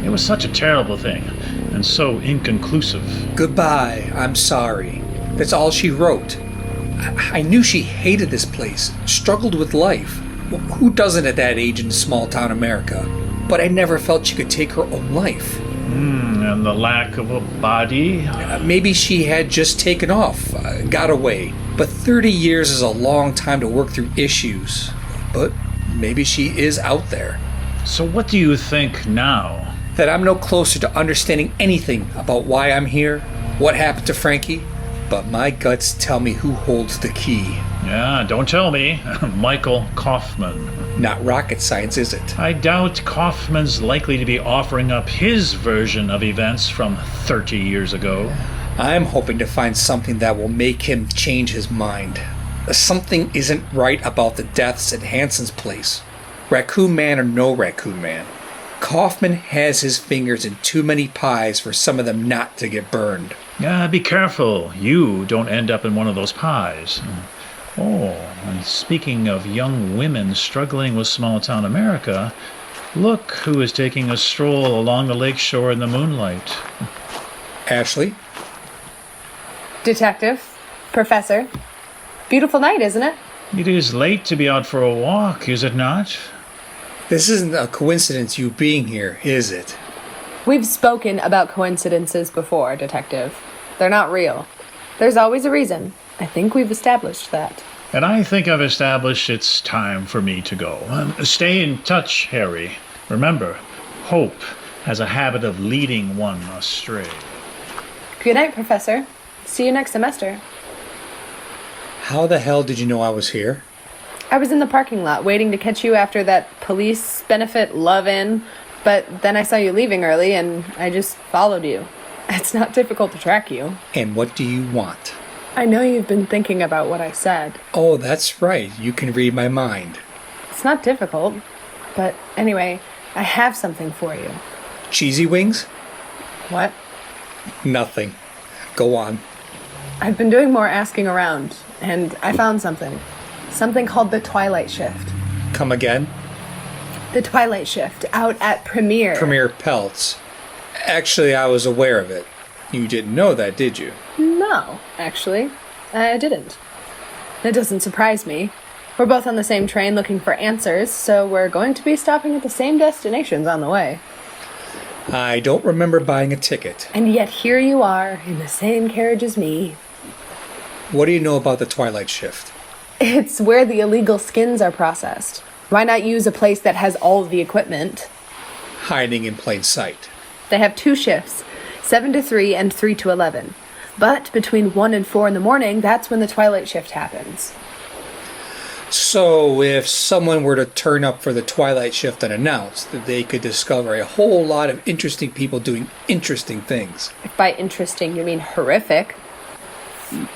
It was such a terrible thing, and so inconclusive. Goodbye, I'm sorry. That's all she wrote. I knew she hated this place, struggled with life. Well, who doesn't at that age in small-town America? But I never felt she could take her own life. And the lack of a body? Maybe she had just taken off, got away. But 30 years is a long time to work through issues. But maybe she is out there. So what do you think now? That I'm no closer to understanding anything about why I'm here, what happened to Frankie, but my guts tell me who holds the key. Yeah, don't tell me. Michael Kauffman. Not rocket science, is it? I doubt Kauffman's likely to be offering up his version of events from 30 years ago. I'm hoping to find something that will make him change his mind. Something isn't right about the deaths at Hanson's place. Raccoon Man or no Raccoon Man. Kauffman has his fingers in too many pies for some of them not to get burned. Yeah, be careful. You don't end up in one of those pies. Oh, and speaking of young women struggling with small-town America, look who is taking a stroll along the lakeshore in the moonlight. Ashley? Detective? Professor? Beautiful night, isn't it? It is late to be out for a walk, is it not? This isn't a coincidence you being here, is it? We've spoken about coincidences before, Detective. They're not real. There's always a reason. I think we've established that. And I think I've established it's time for me to go. Stay in touch, Harry. Remember, hope has a habit of leading one astray. Good night, Professor. See you next semester. How the hell did you know I was here? I was in the parking lot waiting to catch you after that police benefit love-in, but then I saw you leaving early and I just followed you. It's not difficult to track you. And what do you want? I know you've been thinking about what I said. Oh, that's right. You can read my mind. It's not difficult. But anyway, I have something for you. Cheesy wings? What? Nothing. Go on. I've been doing more asking around, and I found something. Something called the Twilight Shift. Come again? The Twilight Shift, out at Premier. Premier Pelts. Actually, I was aware of it. You didn't know that, did you? No, actually, I didn't. It doesn't surprise me. We're both on the same train looking for answers, so we're going to be stopping at the same destinations on the way. I don't remember buying a ticket. And yet here you are, in the same carriage as me. What do you know about the Twilight Shift? It's where the illegal skins are processed. Why not use a place that has all of the equipment? Hiding in plain sight. They have 2 shifts, 7 to 3 and 3 to 11. But between 1 and 4 in the morning, that's when the Twilight Shift happens. So if someone were to turn up for the Twilight Shift unannounced, they could discover a whole lot of interesting people doing interesting things. If by interesting you mean horrific.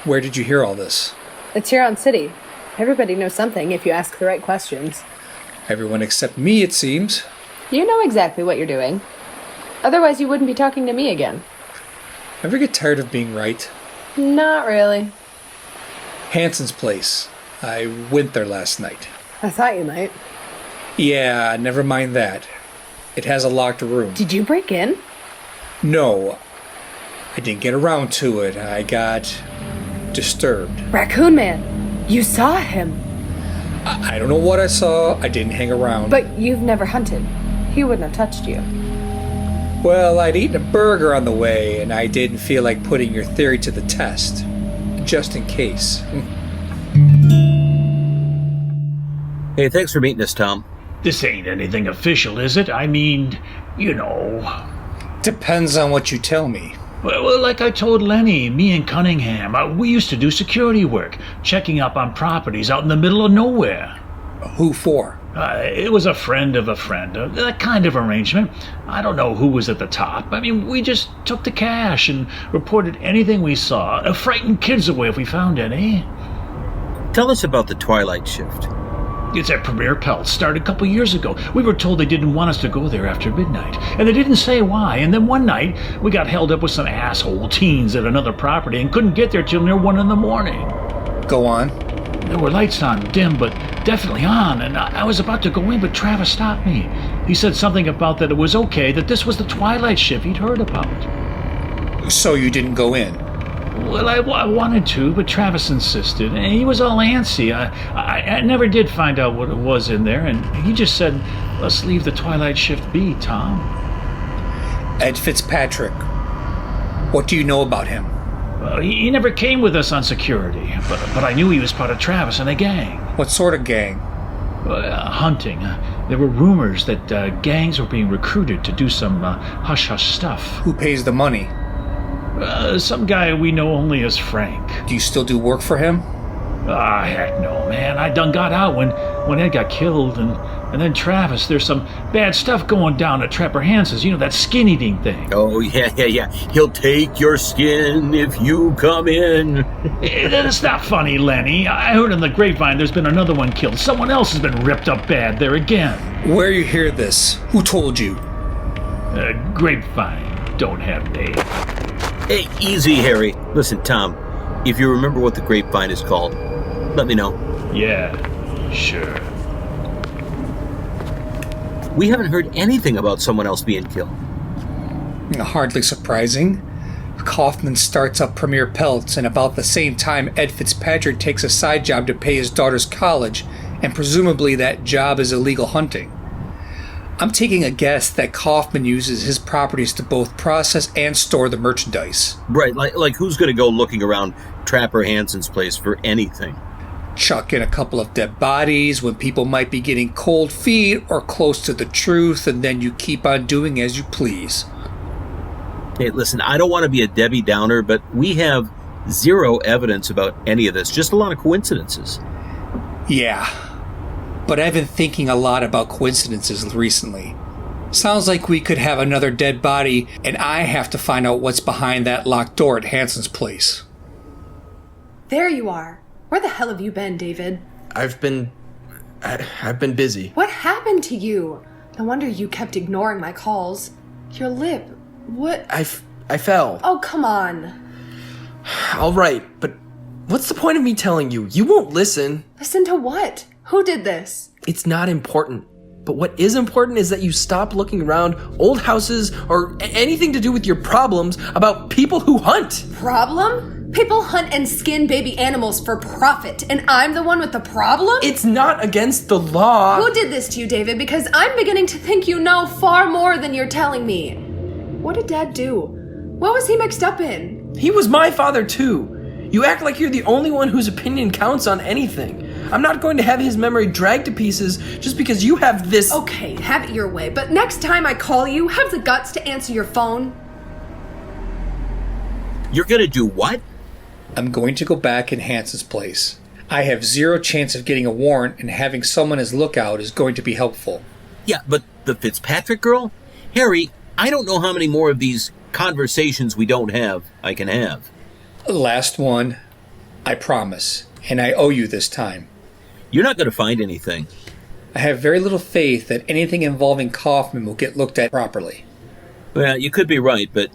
Where did you hear all this? It's Huron City. Everybody knows something if you ask the right questions. Everyone except me, it seems. You know exactly what you're doing. Otherwise you wouldn't be talking to me again. Ever get tired of being right? Not really. Hanson's place. I went there last night. I thought you might. Yeah, never mind that. It has a locked room. Did you break in? No. I didn't get around to it. I got disturbed. Raccoon Man! You saw him! I don't know what I saw. I didn't hang around. But you've never hunted. He wouldn't have touched you. Well, I'd eaten a burger on the way, and I didn't feel like putting your theory to the test. Just in case. Hey, thanks for meeting us, Tom. This ain't anything official, is it? I mean, you know. Depends on what you tell me. Well, like I told Lenny, me and Cunningham, we used to do security work, checking up on properties out in the middle of nowhere. Who for? It was a friend of a friend, that kind of arrangement. I don't know who was at the top. I mean, we just took the cash and reported anything we saw, frightened kids away if we found any. Tell us about the twilight shift. It's at Premier Pelt's, started a couple years ago. We were told they didn't want us to go there after midnight, and they didn't say why. And then one night, we got held up with some asshole teens at another property and couldn't get there till near 1 in the morning. Go on. There were lights on, dim, but definitely on, and I was about to go in, but Travis stopped me. He said something about that it was okay, that this was the twilight shift he'd heard about. So you didn't go in? Well, I wanted to, but Travis insisted, and he was all antsy. I never did find out what it was in there, and he just said, let's leave the twilight shift be, Tom. Ed Fitzpatrick. What do you know about him? He never came with us on security, but I knew he was part of Travis and a gang. What sort of gang? Hunting. There were rumors that gangs were being recruited to do some hush-hush stuff. Who pays the money? Some guy we know only as Frank. Do you still do work for him? Heck no, man. I done got out when Ed got killed, and then Travis, there's some bad stuff going down at Trapper Hanson's. You know, that skin eating thing. Oh, yeah. He'll take your skin if you come in. It's not funny, Lenny. I heard in the grapevine there's been another one killed. Someone else has been ripped up bad there again. Where you hear this? Who told you? Grapevine. Don't have names. Hey, easy, Harry. Listen, Tom, if you remember what the grapevine is called, let me know. Yeah, sure. We haven't heard anything about someone else being killed. Hardly surprising. Kauffman starts up Premier Pelt's, and about the same time Ed Fitzpatrick takes a side job to pay his daughter's college, and presumably that job is illegal hunting. I'm taking a guess that Kauffman uses his properties to both process and store the merchandise. Right, like who's going to go looking around Trapper Hanson's place for anything? Chuck in a couple of dead bodies when people might be getting cold feet or close to the truth, and then you keep on doing as you please. Hey, listen, I don't want to be a Debbie Downer, but we have zero evidence about any of this, just a lot of coincidences. Yeah, but I've been thinking a lot about coincidences recently. Sounds like we could have another dead body, and I have to find out what's behind that locked door at Hanson's place. There you are. Where the hell have you been, David? I've been busy. What happened to you? No wonder you kept ignoring my calls. Your lip. What? I fell. Oh, come on. All right, but what's the point of me telling you? You won't listen. Listen to what? Who did this? It's not important. But what is important is that you stop looking around old houses or anything to do with your problems about people who hunt. Problem? People hunt and skin baby animals for profit, and I'm the one with the problem? It's not against the law. Who did this to you, David? Because I'm beginning to think you know far more than you're telling me. What did Dad do? What was he mixed up in? He was my father, too. You act like you're the only one whose opinion counts on anything. I'm not going to have his memory dragged to pieces just because you have this... Okay, have it your way, but next time I call you, have the guts to answer your phone. You're gonna do what? I'm going to go back in Hanson's place. I have zero chance of getting a warrant, and having someone as lookout is going to be helpful. Yeah, but the Fitzpatrick girl? Harry, I don't know how many more of these conversations we don't have I can have. Last one. I promise. And I owe you this time. You're not going to find anything. I have very little faith that anything involving Kauffman will get looked at properly. Well, you could be right, but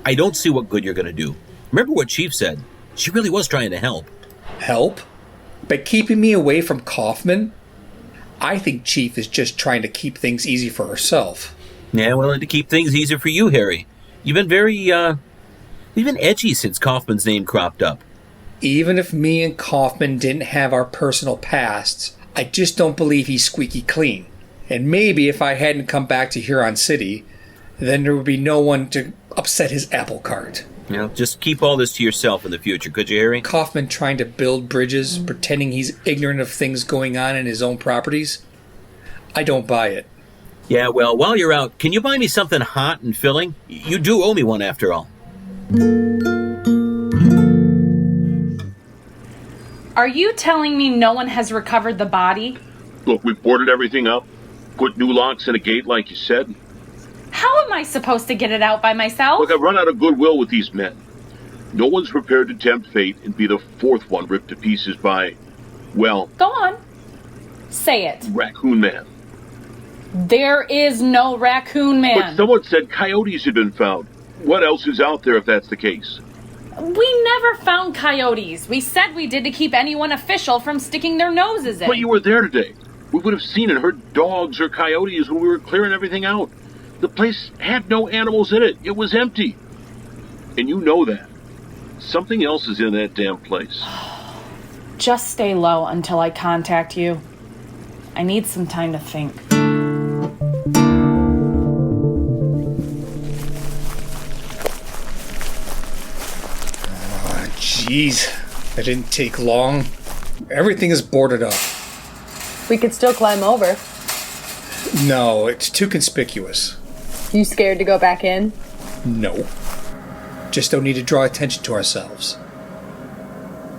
I don't see what good you're going to do. Remember what Chief said. She really was trying to help. Help? By keeping me away from Kauffman? I think Chief is just trying to keep things easy for herself. Yeah, well, and to keep things easier for you, Harry. You've been you've been edgy since Kauffman's name cropped up. Even if me and Kauffman didn't have our personal pasts, I just don't believe he's squeaky clean. And maybe if I hadn't come back to Huron City, then there would be no one to upset his apple cart. You know, just keep all this to yourself in the future, could you, Harry? Kauffman trying to build bridges, pretending he's ignorant of things going on in his own properties? I don't buy it. Yeah, well, while you're out, can you buy me something hot and filling? You do owe me one after all. Are you telling me no one has recovered the body? Look, we've boarded everything up, put new locks in a gate like you said. How am I supposed to get it out by myself? Look, I've run out of goodwill with these men. No one's prepared to tempt fate and be the fourth one ripped to pieces by, well... Go on. Say it. Raccoon Man. There is no Raccoon Man. But someone said coyotes had been found. What else is out there if that's the case? We never found coyotes. We said we did to keep anyone official from sticking their noses in. But you were there today. We would have seen and heard dogs or coyotes when we were clearing everything out. The place had no animals in it. It was empty. And you know that. Something else is in that damn place. Just stay low until I contact you. I need some time to think. Jeez, that didn't take long. Everything is boarded up. We could still climb over. No, it's too conspicuous. You scared to go back in? No. Just don't need to draw attention to ourselves.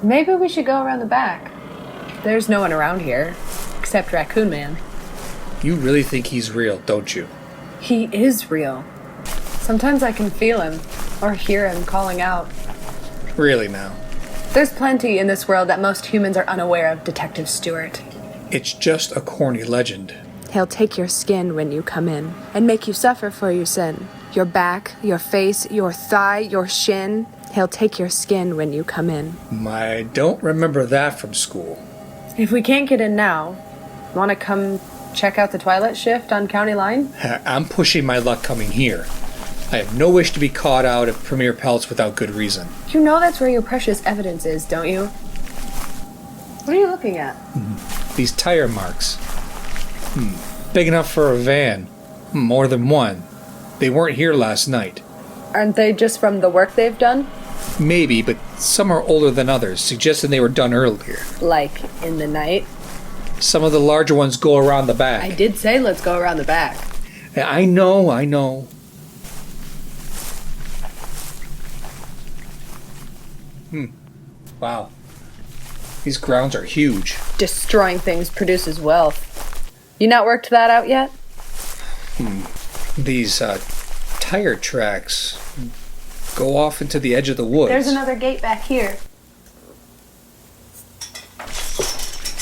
Maybe we should go around the back. There's no one around here, except Raccoon Man. You really think he's real, don't you? He is real. Sometimes I can feel him, or hear him calling out. Really now? There's plenty in this world that most humans are unaware of, Detective Stewart. It's just a corny legend. He'll take your skin when you come in, and make you suffer for your sin. Your back, your face, your thigh, your shin. He'll take your skin when you come in. I don't remember that from school. If we can't get in now, want to come check out the Twilight Shift on County Line? I'm pushing my luck coming here. I have no wish to be caught out at Premier Pelt's without good reason. You know that's where your precious evidence is, don't you? What are you looking at? These tire marks. Big enough for a van. More than one. They weren't here last night. Aren't they just from the work they've done? Maybe, but some are older than others, suggesting they were done earlier. Like in the night? Some of the larger ones go around the back. I did say let's go around the back. I know. Wow. These grounds are huge. Destroying things produces wealth. You not worked that out yet? These tire tracks go off into the edge of the woods. There's another gate back here.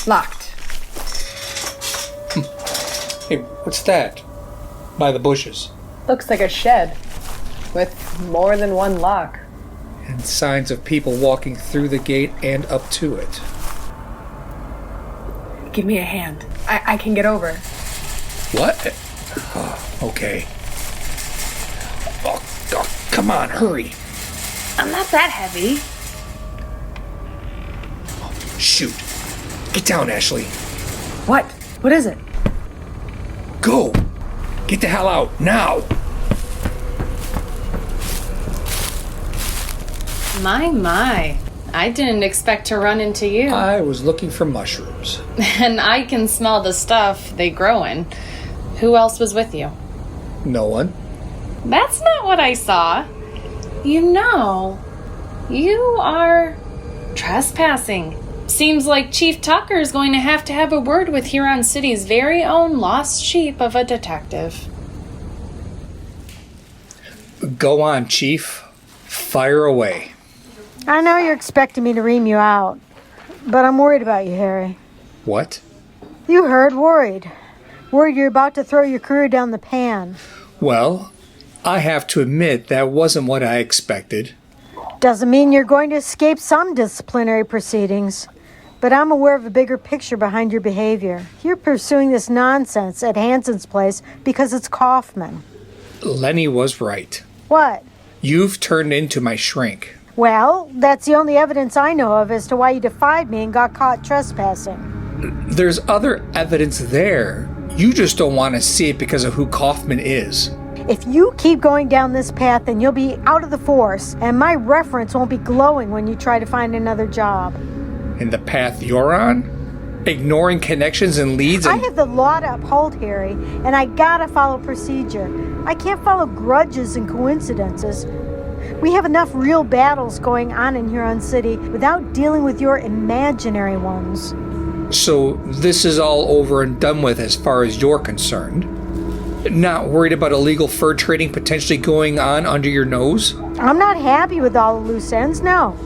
Locked. Hey, what's that? By the bushes. Looks like a shed with more than one lock. And signs of people walking through the gate and up to it. Give me a hand. I can get over. What? Oh, okay. Oh, come on, hurry. I'm not that heavy. Shoot. Get down, Ashley. What? What is it? Go. Get the hell out, now. My. I didn't expect to run into you. I was looking for mushrooms. And I can smell the stuff they grow in. Who else was with you? No one. That's not what I saw. You know, you are trespassing. Seems like Chief Tucker is going to have a word with Huron City's very own lost sheep of a detective. Go on, Chief. Fire away. I know you're expecting me to ream you out, but I'm worried about you, Harry. What? You heard, worried. Worried you're about to throw your career down the pan. Well, I have to admit that wasn't what I expected. Doesn't mean you're going to escape some disciplinary proceedings, but I'm aware of a bigger picture behind your behavior. You're pursuing this nonsense at Hanson's place because it's Kauffman. Lenny was right. What? You've turned into my shrink. Well, that's the only evidence I know of as to why you defied me and got caught trespassing. There's other evidence there. You just don't want to see it because of who Kauffman is. If you keep going down this path, then you'll be out of the force, and my reference won't be glowing when you try to find another job. And the path you're on? ignoring connections and leads? I have the law to uphold, Harry, and I gotta follow procedure. I can't follow grudges and coincidences. We have enough real battles going on in Huron City without dealing with your imaginary ones. So this is all over and done with as far as you're concerned? Not worried about illegal fur trading potentially going on under your nose? I'm not happy with all the loose ends, no.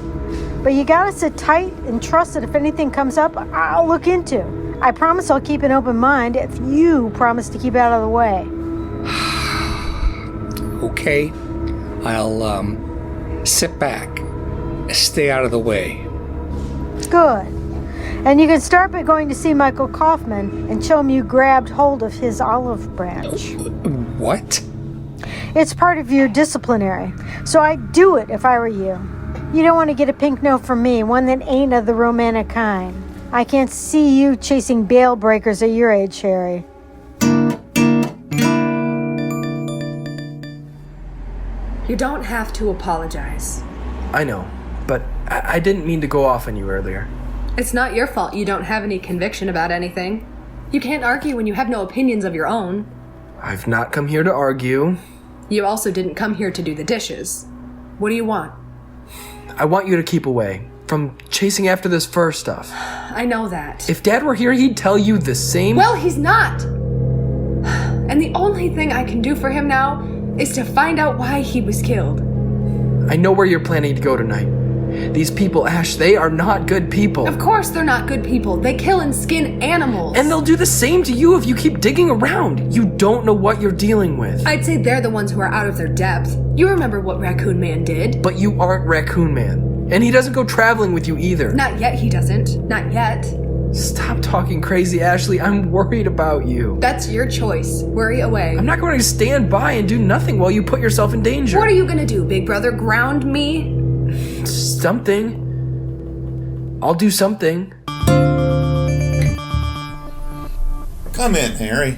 But you gotta sit tight and trust that if anything comes up, I'll look into. I promise I'll keep an open mind if you promise to keep out of the way. Okay. I'll, sit back. Stay out of the way. Good. And you can start by going to see Michael Kauffman and show him you grabbed hold of his olive branch. What? It's part of your disciplinary, so I'd do it if I were you. You don't want to get a pink note from me, one that ain't of the romantic kind. I can't see you chasing bail breakers at your age, Harry. You don't have to apologize. I know, but I didn't mean to go off on you earlier. It's not your fault you don't have any conviction about anything. You can't argue when you have no opinions of your own. I've not come here to argue. You also didn't come here to do the dishes. What do you want? I want you to keep away from chasing after this fur stuff. I know that. If Dad were here, he'd tell you the same. Well, he's not! And the only thing I can do for him now is to find out why he was killed. I know where you're planning to go tonight. These people, Ash, they are not good people. Of course they're not good people. They kill and skin animals. And they'll do the same to you if you keep digging around. You don't know what you're dealing with. I'd say they're the ones who are out of their depth. You remember what Raccoon Man did. But you aren't Raccoon Man. And he doesn't go traveling with you either. Not yet, he doesn't. Not yet. Stop talking crazy, Ashley. I'm worried about you. That's your choice. Worry away. I'm not going to stand by and do nothing while you put yourself in danger. What are you going to do, big brother? Ground me? Something. I'll do something. Come in, Harry.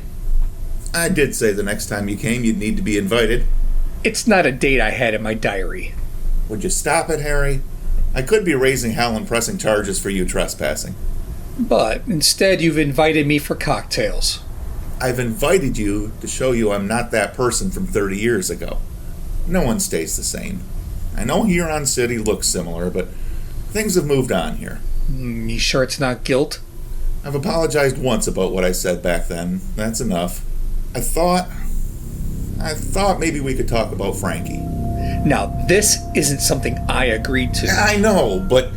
I did say the next time you came you'd need to be invited. It's not a date I had in my diary. Would you stop it, Harry? I could be raising hell and pressing charges for you trespassing. But instead you've invited me for cocktails. I've invited you to show you I'm not that person from 30 years ago. No one stays the same. I know Huron City looks similar, but things have moved on here. You sure it's not guilt? I've apologized once about what I said back then. That's enough. I thought maybe we could talk about Frankie. Now, this isn't something I agreed to. I know, but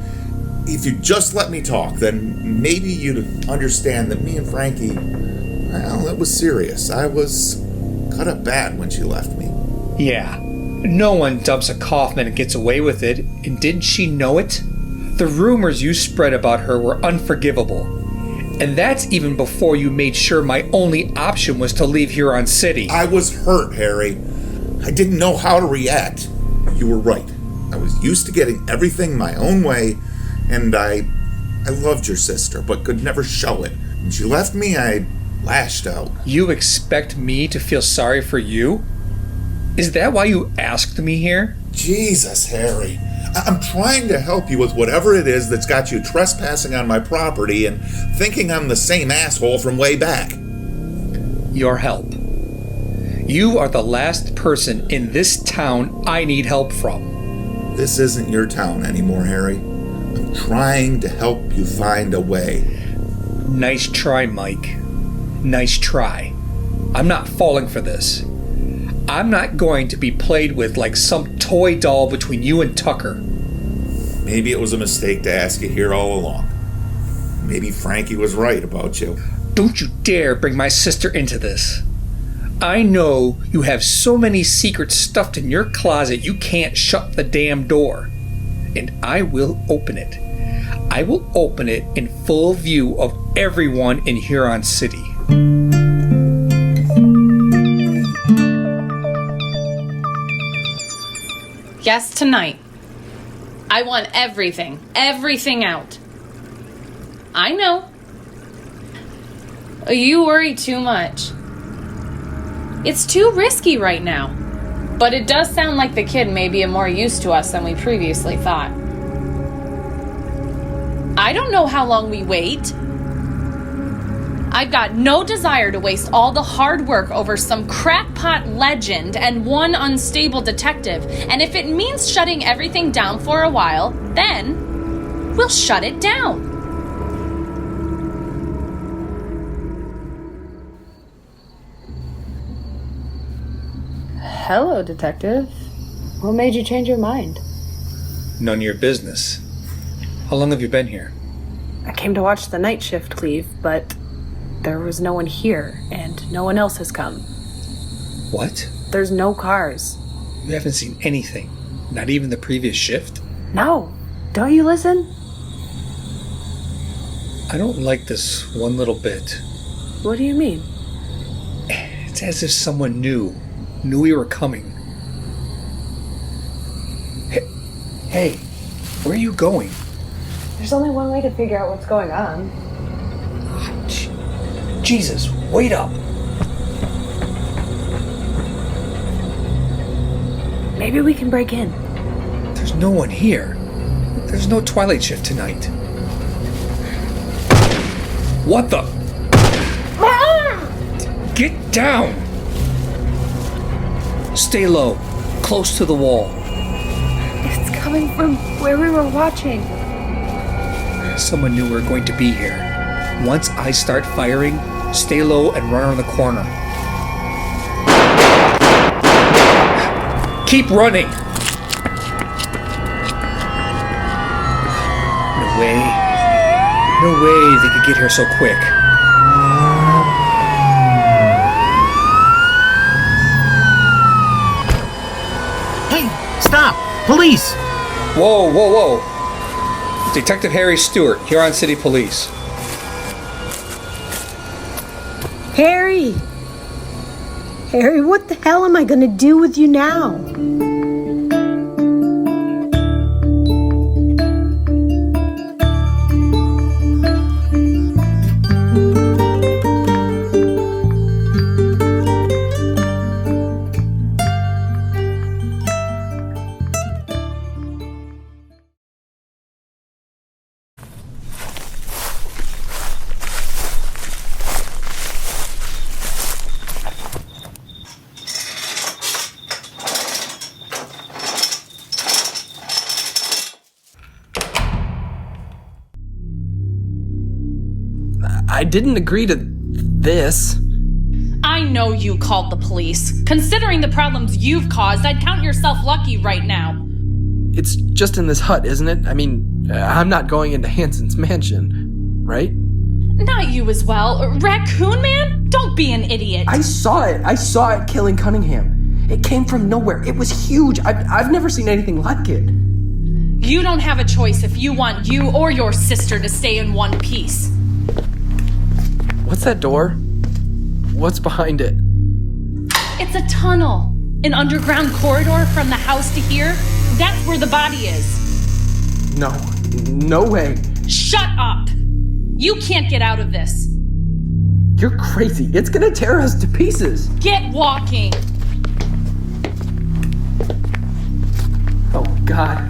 if you just let me talk, then maybe you'd understand that me and Frankie, well, it was serious. I was cut up bad when she left me. Yeah. No one dumps a Kauffman and gets away with it, and didn't she know it? The rumors you spread about her were unforgivable. And that's even before you made sure my only option was to leave Huron City. I was hurt, Harry. I didn't know how to react. You were right. I was used to getting everything my own way, and I loved your sister, but could never show it. When she left me, I lashed out. You expect me to feel sorry for you? Is that why you asked me here? Jesus, Harry. I'm trying to help you with whatever it is that's got you trespassing on my property and thinking I'm the same asshole from way back. Your help. You are the last person in this town I need help from. This isn't your town anymore, Harry. I'm trying to help you find a way. Nice try, Mike. Nice try. I'm not falling for this. I'm not going to be played with like some toy doll between you and Tucker. Maybe it was a mistake to ask you here all along. Maybe Frankie was right about you. Don't you dare bring my sister into this. I know you have so many secrets stuffed in your closet you can't shut the damn door. And I will open it. I will open it in full view of everyone in Huron City. Yes, tonight. I want everything out. I know. You worry too much. It's too risky right now. But it does sound like the kid may be of more use to us than we previously thought. I don't know how long we wait. I've got no desire to waste all the hard work over some crackpot legend and one unstable detective. And if it means shutting everything down for a while, then we'll shut it down. Hello, detective. What made you change your mind? None of your business. How long have you been here? I came to watch the night shift leave, but there was no one here, and no one else has come. What? There's no cars. You haven't seen anything? Not even the previous shift? No. Don't you listen? I don't like this one little bit. What do you mean? It's as if someone knew we were coming. Hey, where are you going? There's only one way to figure out what's going on. Jesus, wait up! Maybe we can break in. There's no one here. There's no twilight shift tonight. What the? Get down! Stay low, close to the wall. It's coming from where we were watching. Someone knew we were going to be here. Once I start firing, stay low and run around the corner. Keep running! No way they could get here so quick. Hey, stop! Police! Whoa. Detective Harry Stewart, Huron City Police. Harry! Harry, what the hell am I going to do with you now? I didn't agree to this. I know you called the police. Considering the problems you've caused, I'd count yourself lucky right now. It's just in this hut, isn't it? I mean, I'm not going into Hanson's mansion, right? Not you as well. Raccoon Man? Don't be an idiot. I saw it killing Cunningham. It came from nowhere. It was huge. I've never seen anything like it. You don't have a choice if you want you or your sister to stay in one piece. What's that door? What's behind it? It's a tunnel. An underground corridor from the house to here. That's where the body is. No way. Shut up! You can't get out of this. You're crazy. It's gonna tear us to pieces. Get walking. Oh, God.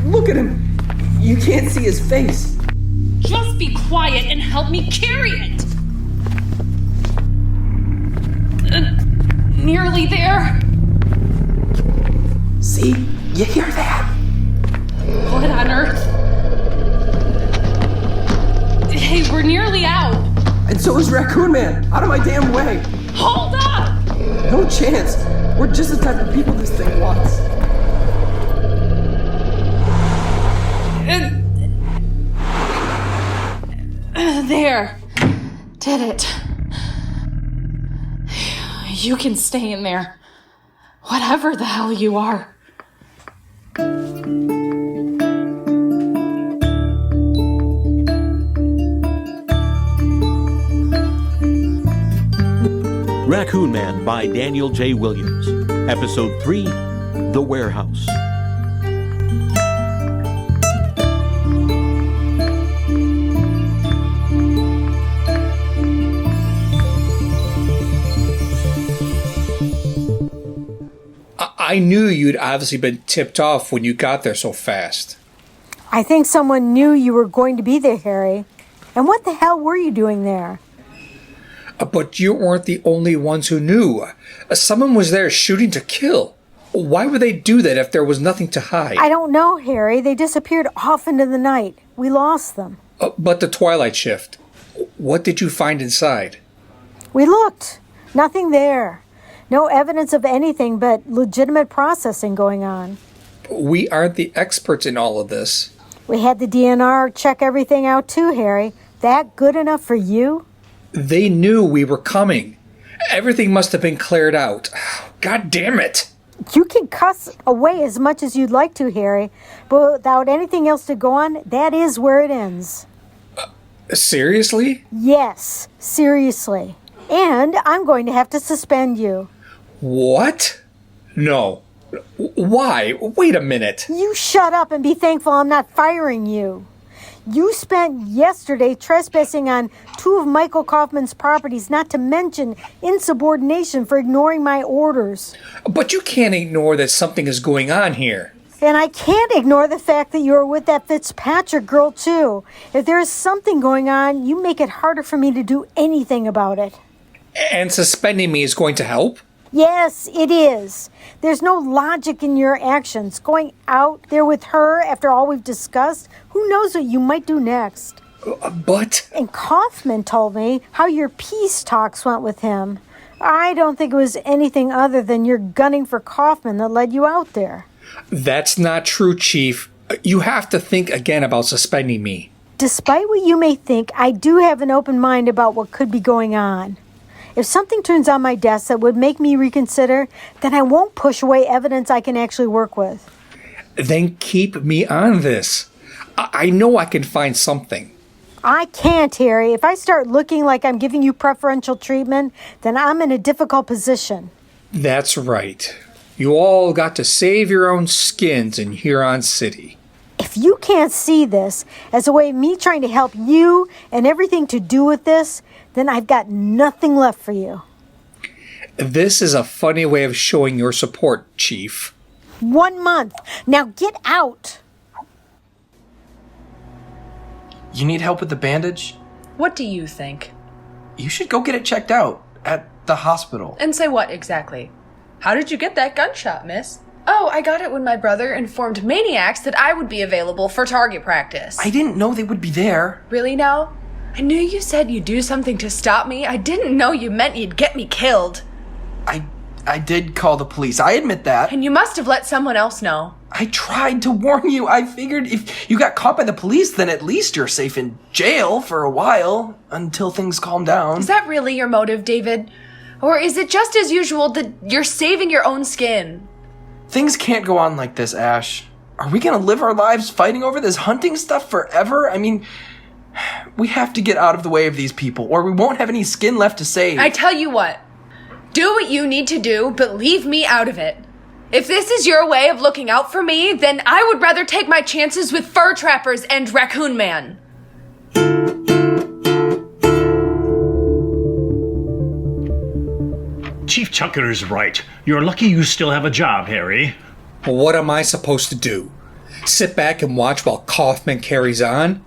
Look at him. You can't see his face. Just be quiet and help me carry it. Nearly there. See? You hear that? What on earth? Hey, we're nearly out. And so is Raccoon Man. Out of my damn way. Hold up! No chance. We're just the type of people this thing wants. There. Did it. You can stay in there. Whatever the hell you are. Raccoon Man by Daniel J. Williams. Episode 3, The Warehouse. I knew you'd obviously been tipped off when you got there so fast. I think someone knew you were going to be there, Harry, And what the hell were you doing there? But you weren't the only ones who knew. Someone was there shooting to kill. Why would they do that if there was nothing to hide? I don't know, Harry. They disappeared off into the night. We lost them. But the twilight shift. What did you find inside? We looked. Nothing there. No evidence of anything but legitimate processing going on. We aren't the experts in all of this. We had the DNR check everything out too, Harry. That good enough for you? They knew we were coming. Everything must have been cleared out. God damn it. You can cuss away as much as you'd like to, Harry, but without anything else to go on, that is where it ends. Seriously? Yes, seriously. And I'm going to have to suspend you. What? No. Why? Wait a minute. You shut up and be thankful I'm not firing you. You spent yesterday trespassing on 2 of Michael Kauffman's properties, not to mention insubordination for ignoring my orders. But you can't ignore that something is going on here. And I can't ignore the fact that you were with that Fitzpatrick girl, too. If there is something going on, you make it harder for me to do anything about it. And suspending me is going to help? Yes, it is. There's no logic in your actions. Going out there with her after all we've discussed, who knows what you might do next? But... And Kauffman told me how your peace talks went with him. I don't think it was anything other than your gunning for Kauffman that led you out there. That's not true, Chief. You have to think again about suspending me. Despite what you may think, I do have an open mind about what could be going on. If something turns on my desk that would make me reconsider, then I won't push away evidence I can actually work with. Then keep me on this. I know I can find something. I can't, Harry. If I start looking like I'm giving you preferential treatment, then I'm in a difficult position. That's right. You all got to save your own skins in Huron City. If you can't see this as a way of me trying to help you and everything to do with this, then I've got nothing left for you. This is a funny way of showing your support, Chief. 1 month. Now get out. You need help with the bandage? What do you think? You should go get it checked out at the hospital. And say what exactly? How did you get that gunshot, miss? Oh, I got it when my brother informed maniacs that I would be available for target practice. I didn't know they would be there. Really now? I knew you said you'd do something to stop me. I didn't know you meant you'd get me killed. I did call the police. I admit that. And you must have let someone else know. I tried to warn you. I figured if you got caught by the police, then at least you're safe in jail for a while until things calm down. Is that really your motive, David? Or is it just as usual that you're saving your own skin? Things can't go on like this, Ash. Are we gonna live our lives fighting over this hunting stuff forever? I mean, we have to get out of the way of these people, or we won't have any skin left to save. I tell you what. Do what you need to do, but leave me out of it. If this is your way of looking out for me, then I would rather take my chances with fur trappers and Raccoon Man. Chief Tucker's right. You're lucky you still have a job, Harry. What am I supposed to do? Sit back and watch while Kauffman carries on?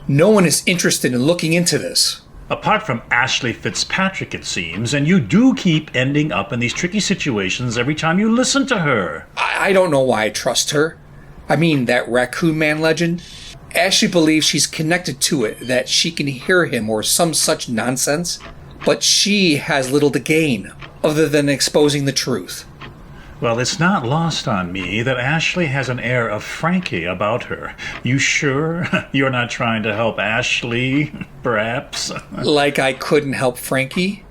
No one is interested in looking into this. Apart from Ashley Fitzpatrick, it seems, and you do keep ending up in these tricky situations every time you listen to her. I don't know why I trust her. I mean, that Raccoon Man legend? Ashley believes she's connected to it, that she can hear him or some such nonsense. But she has little to gain, other than exposing the truth. Well, it's not lost on me that Ashley has an air of Frankie about her. You sure you're not trying to help Ashley, perhaps? Like I couldn't help Frankie?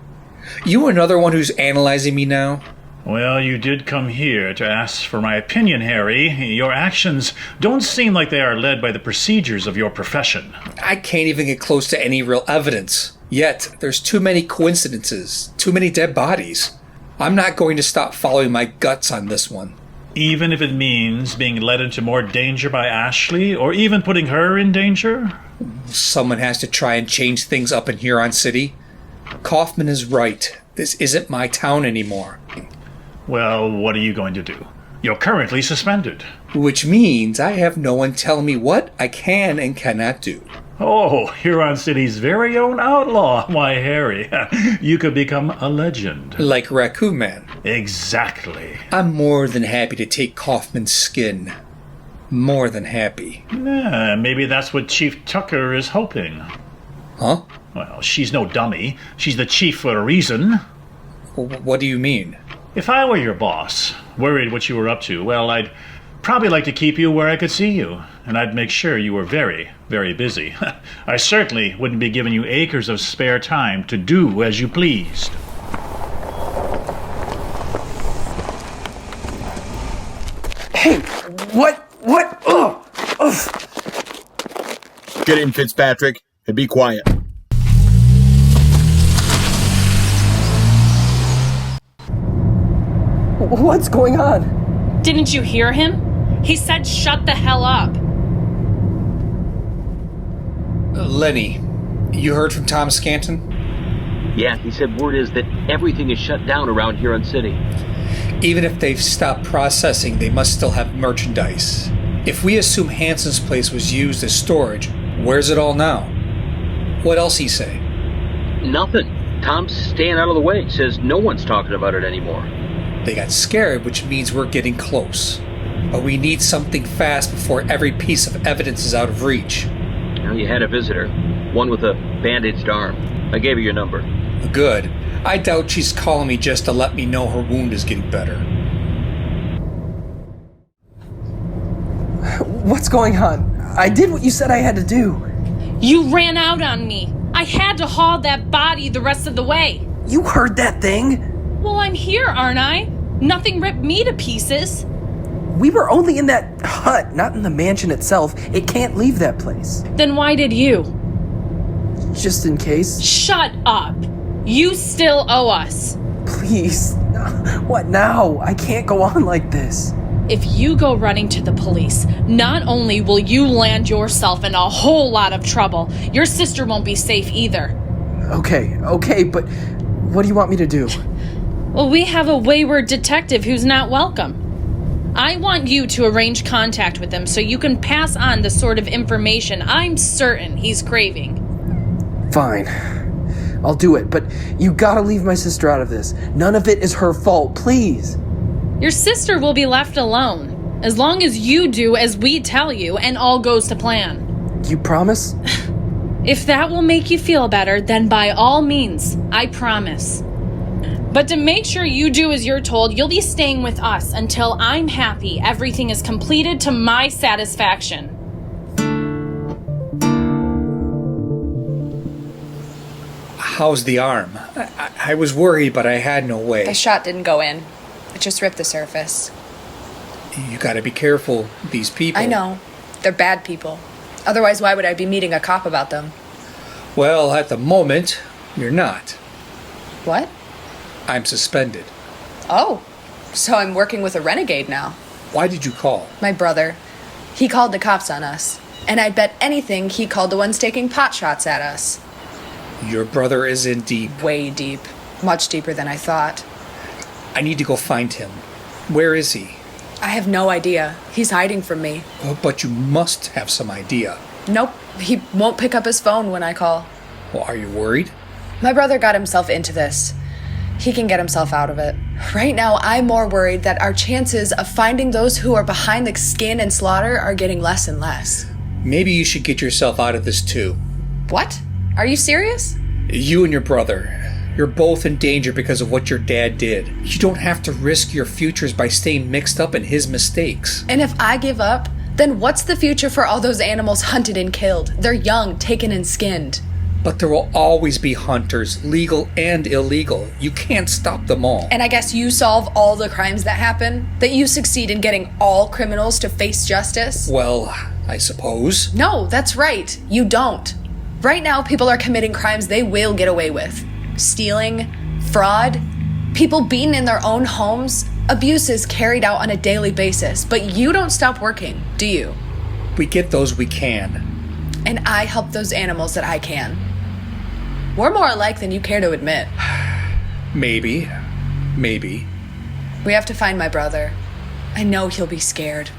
You another one who's analyzing me now? Well, you did come here to ask for my opinion, Harry. Your actions don't seem like they are led by the procedures of your profession. I can't even get close to any real evidence. Yet, there's too many coincidences, too many dead bodies. I'm not going to stop following my guts on this one. Even if it means being led into more danger by Ashley, or even putting her in danger? Someone has to try and change things up in Huron City. Kauffman is right. This isn't my town anymore. Well, what are you going to do? You're currently suspended. Which means I have no one telling me what I can and cannot do. Oh, Huron City's very own outlaw. Why, Harry, you could become a legend. Like Raccoon Man. Exactly. I'm more than happy to take Kauffman's skin. More than happy. Yeah, maybe that's what Chief Tucker is hoping. Huh? Well, she's no dummy. She's the chief for a reason. What do you mean? If I were your boss, worried what you were up to, well, I'd probably like to keep you where I could see you, and I'd make sure you were very, very busy. I certainly wouldn't be giving you acres of spare time to do as you pleased. Hey, what? Ugh. Get in, Fitzpatrick, and be quiet. What's going on? Didn't you hear him? He said shut the hell up. Lenny, you heard from Tom Scanton? Yeah, he said word is that everything is shut down around Huron City. Even if they've stopped processing, they must still have merchandise. If we assume Hanson's place was used as storage, where's it all now? What else he say? Nothing. Tom's staying out of the way. Says no one's talking about it anymore. They got scared, which means we're getting close. But we need something fast before every piece of evidence is out of reach. Well, you had a visitor. One with a bandaged arm. I gave her your number. Good. I doubt she's calling me just to let me know her wound is getting better. What's going on? I did what you said I had to do. You ran out on me. I had to haul that body the rest of the way. You heard that thing? Well, I'm here, aren't I? Nothing ripped me to pieces. We were only in that hut, not in the mansion itself. It can't leave that place. Then why did you? Just in case. Shut up. You still owe us. Please. What now? I can't go on like this. If you go running to the police, not only will you land yourself in a whole lot of trouble, your sister won't be safe either. Okay, but what do you want me to do? Well, we have a wayward detective who's not welcome. I want you to arrange contact with him so you can pass on the sort of information I'm certain he's craving. Fine. I'll do it, but you gotta leave my sister out of this. None of it is her fault, please. Your sister will be left alone, as long as you do as we tell you and all goes to plan. You promise? If that will make you feel better, then by all means, I promise. But to make sure you do as you're told, you'll be staying with us until I'm happy everything is completed to my satisfaction. How's the arm? I was worried, but I had no way. The shot didn't go in. It just ripped the surface. You gotta be careful, these people. I know. They're bad people. Otherwise, why would I be meeting a cop about them? Well, at the moment, you're not. What? I'm suspended. Oh, so I'm working with a renegade now. Why did you call? My brother. He called the cops on us. And I'd bet anything he called the ones taking pot shots at us. Your brother is in deep. Way deep. Much deeper than I thought. I need to go find him. Where is he? I have no idea. He's hiding from me. Oh, but you must have some idea. Nope. He won't pick up his phone when I call. Well, are you worried? My brother got himself into this. He can get himself out of it. Right now, I'm more worried that our chances of finding those who are behind the skin and slaughter are getting less and less. Maybe you should get yourself out of this too. What? Are you serious? You and your brother. You're both in danger because of what your dad did. You don't have to risk your futures by staying mixed up in his mistakes. And if I give up, then what's the future for all those animals hunted and killed? They're young, taken and skinned. But there will always be hunters, legal and illegal. You can't stop them all. And I guess you solve all the crimes that happen? That you succeed in getting all criminals to face justice? Well, I suppose. No, that's right. You don't. Right now, people are committing crimes they will get away with. Stealing, fraud, people beaten in their own homes, abuses carried out on a daily basis. But you don't stop working, do you? We get those we can. And I help those animals that I can. We're more alike than you care to admit. Maybe. We have to find my brother. I know he'll be scared.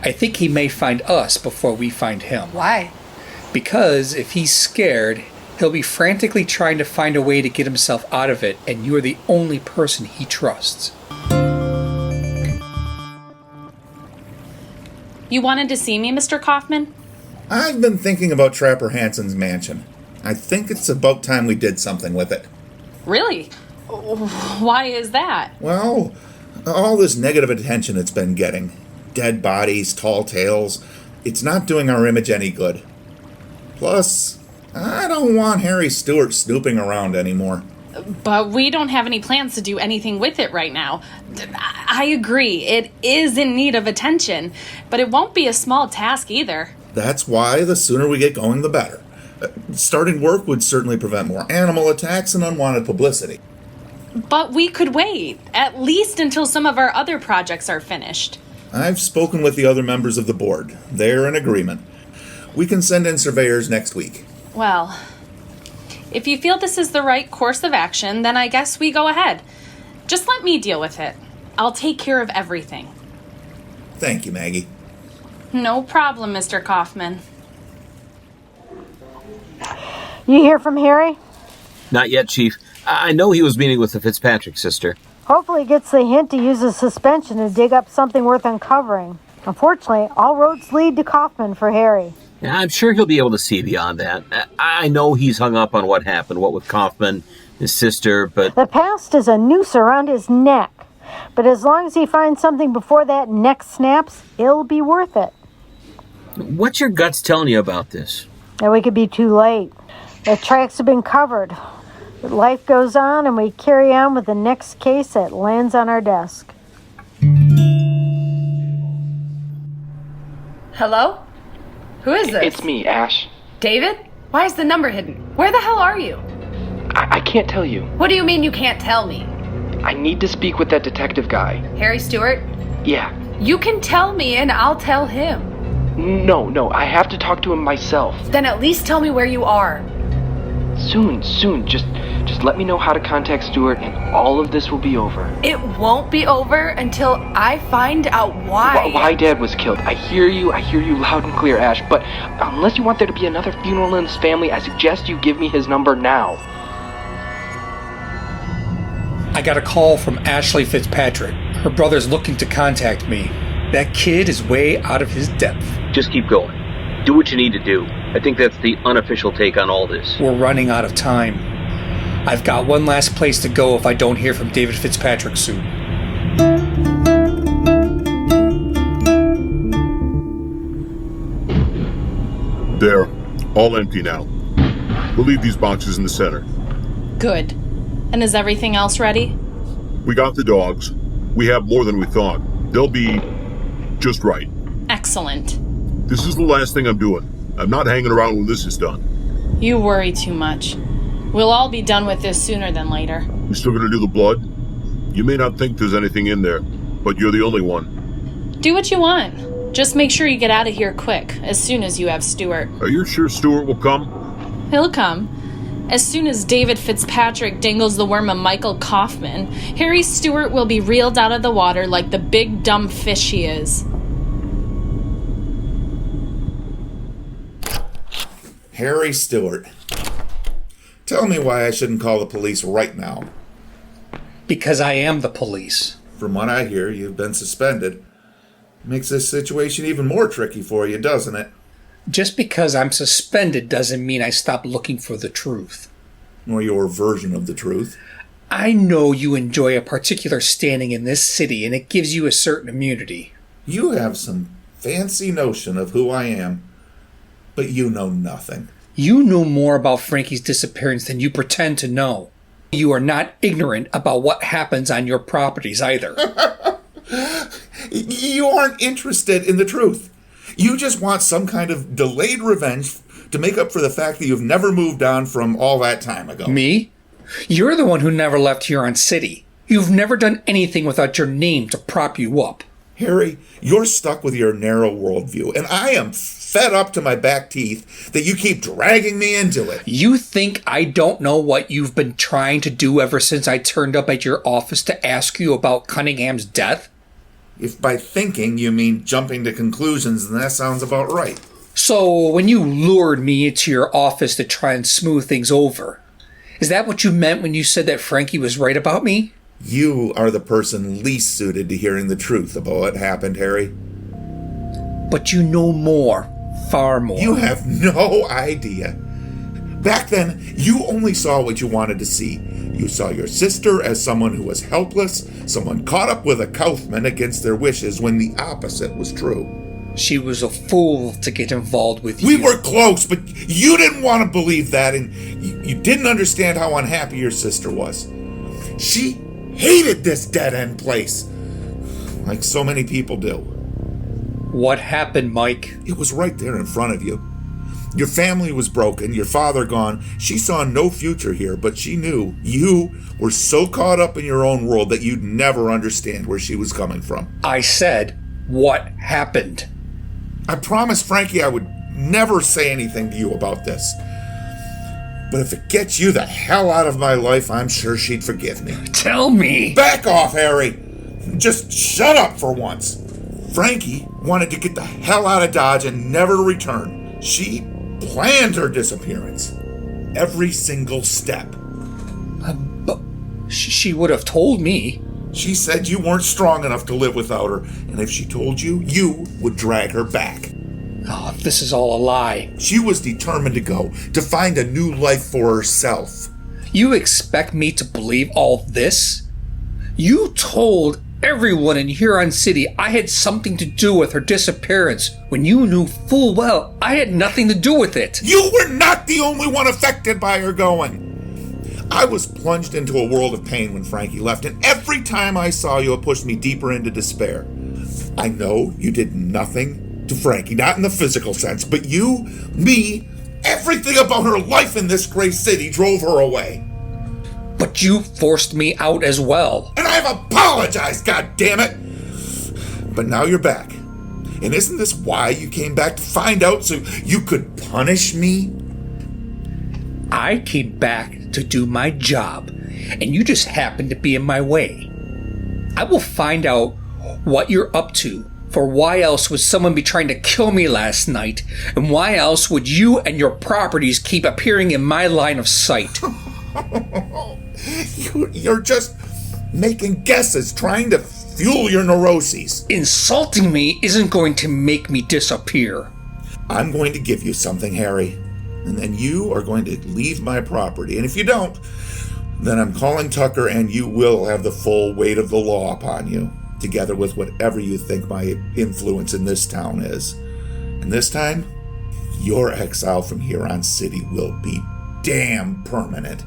I think he may find us before we find him. Why? Because if he's scared, he'll be frantically trying to find a way to get himself out of it, and you're the only person he trusts. You wanted to see me, Mr. Kauffman? I've been thinking about Trapper Hanson's mansion. I think it's about time we did something with it. Really? Why is that? Well, all this negative attention it's been getting. Dead bodies, tall tales. It's not doing our image any good. Plus, I don't want Harry Stewart snooping around anymore. But we don't have any plans to do anything with it right now. I agree, it is in need of attention, but it won't be a small task either. That's why the sooner we get going, the better. Starting work would certainly prevent more animal attacks and unwanted publicity. But we could wait, at least until some of our other projects are finished. I've spoken with the other members of the board. They're in agreement. We can send in surveyors next week. Well, if you feel this is the right course of action, then I guess we go ahead. Just let me deal with it. I'll take care of everything. Thank you, Maggie. No problem, Mr. Kauffman. You hear from Harry? Not yet, Chief. I know he was meeting with the Fitzpatrick sister. Hopefully he gets the hint to use a suspension to dig up something worth uncovering. Unfortunately, all roads lead to Kauffman for Harry. Yeah, I'm sure he'll be able to see beyond that. I know he's hung up on what happened, what with Kauffman, his sister, but... The past is a noose around his neck. But as long as he finds something before that neck snaps, it'll be worth it. What's your guts telling you about this? And we could be too late. The tracks have been covered. But life goes on, and we carry on with the next case that lands on our desk. Hello? Who is this? It's me, Ash. David? Why is the number hidden? Where the hell are you? I can't tell you. What do you mean you can't tell me? I need to speak with that detective guy. Harry Stewart? Yeah. You can tell me and I'll tell him. No, I have to talk to him myself. Then at least tell me where you are. Soon. Just let me know how to contact Stewart and all of this will be over. It won't be over until I find out why. Why Dad was killed. I hear you loud and clear, Ash, but unless you want there to be another funeral in his family, I suggest you give me his number now. I got a call from Ashley Fitzpatrick. Her brother's looking to contact me. That kid is way out of his depth. Just keep going. Do what you need to do. I think that's the unofficial take on all this. We're running out of time. I've got one last place to go if I don't hear from David Fitzpatrick soon. There. All empty now. We'll leave these boxes in the center. Good. And is everything else ready? We got the dogs. We have more than we thought. They'll be just right. Excellent. This is the last thing I'm doing. I'm not hanging around when this is done. You worry too much. We'll all be done with this sooner than later. You still gonna do the blood? You may not think there's anything in there, but you're the only one. Do what you want. Just make sure you get out of here quick, as soon as you have Stewart. Are you sure Stewart will come? He'll come. As soon as David Fitzpatrick dangles the worm of Michael Kauffman, Harry Stewart will be reeled out of the water like the big dumb fish he is. Harry Stewart. Tell me why I shouldn't call the police right now. Because I am the police. From what I hear, you've been suspended. Makes this situation even more tricky for you, doesn't it? Just because I'm suspended doesn't mean I stop looking for the truth. Or your version of the truth. I know you enjoy a particular standing in this city, and it gives you a certain immunity. You have some fancy notion of who I am, but you know nothing. You know more about Frankie's disappearance than you pretend to know. You are not ignorant about what happens on your properties either. You aren't interested in the truth. You just want some kind of delayed revenge to make up for the fact that you've never moved on from all that time ago. Me? You're the one who never left Huron City. You've never done anything without your name to prop you up. Harry, you're stuck with your narrow worldview, and I am fed up to my back teeth that you keep dragging me into it. You think I don't know what you've been trying to do ever since I turned up at your office to ask you about Cunningham's death? If by thinking you mean jumping to conclusions, then that sounds about right. So, when you lured me into your office to try and smooth things over, is that what you meant when you said that Frankie was right about me? You are the person least suited to hearing the truth about what happened, Harry. But you know more. Far more. You have no idea. Back then, you only saw what you wanted to see. You saw your sister as someone who was helpless, someone caught up with a Kauffman against their wishes when the opposite was true. She was a fool to get involved with you. We were close, but you didn't want to believe that, and you didn't understand how unhappy your sister was. She hated this dead-end place, like so many people do. What happened, Mike? It was right there in front of you. Your family was broken, your father gone. She saw no future here, but she knew you were so caught up in your own world that you'd never understand where she was coming from. I said, what happened? I promised Frankie I would never say anything to you about this. But if it gets you the hell out of my life, I'm sure she'd forgive me. Tell me! Back off, Harry! Just shut up for once. Frankie wanted to get the hell out of Dodge and never return. She planned her disappearance. Every single step. But she would have told me. She said you weren't strong enough to live without her, and if she told you, you would drag her back. Oh, this is all a lie. She was determined to go, to find a new life for herself. You expect me to believe all this? You told everyone in Huron City I had something to do with her disappearance when you knew full well I had nothing to do with it. You were not the only one affected by her going. I was plunged into a world of pain when Frankie left, and every time I saw you, it pushed me deeper into despair. I know you did nothing to Frankie, not in the physical sense, but you, me, everything about her life in this gray city drove her away. But you forced me out as well. And I've apologized, goddammit! But now you're back. And isn't this why you came back, to find out so you could punish me? I came back to do my job, and you just happened to be in my way. I will find out what you're up to, for why else would someone be trying to kill me last night, and why else would you and your properties keep appearing in my line of sight? You're just making guesses, trying to fuel your neuroses. Insulting me isn't going to make me disappear. I'm going to give you something, Harry. And then you are going to leave my property. And if you don't, then I'm calling Tucker and you will have the full weight of the law upon you, together with whatever you think my influence in this town is. And this time, your exile from Huron City will be damn permanent.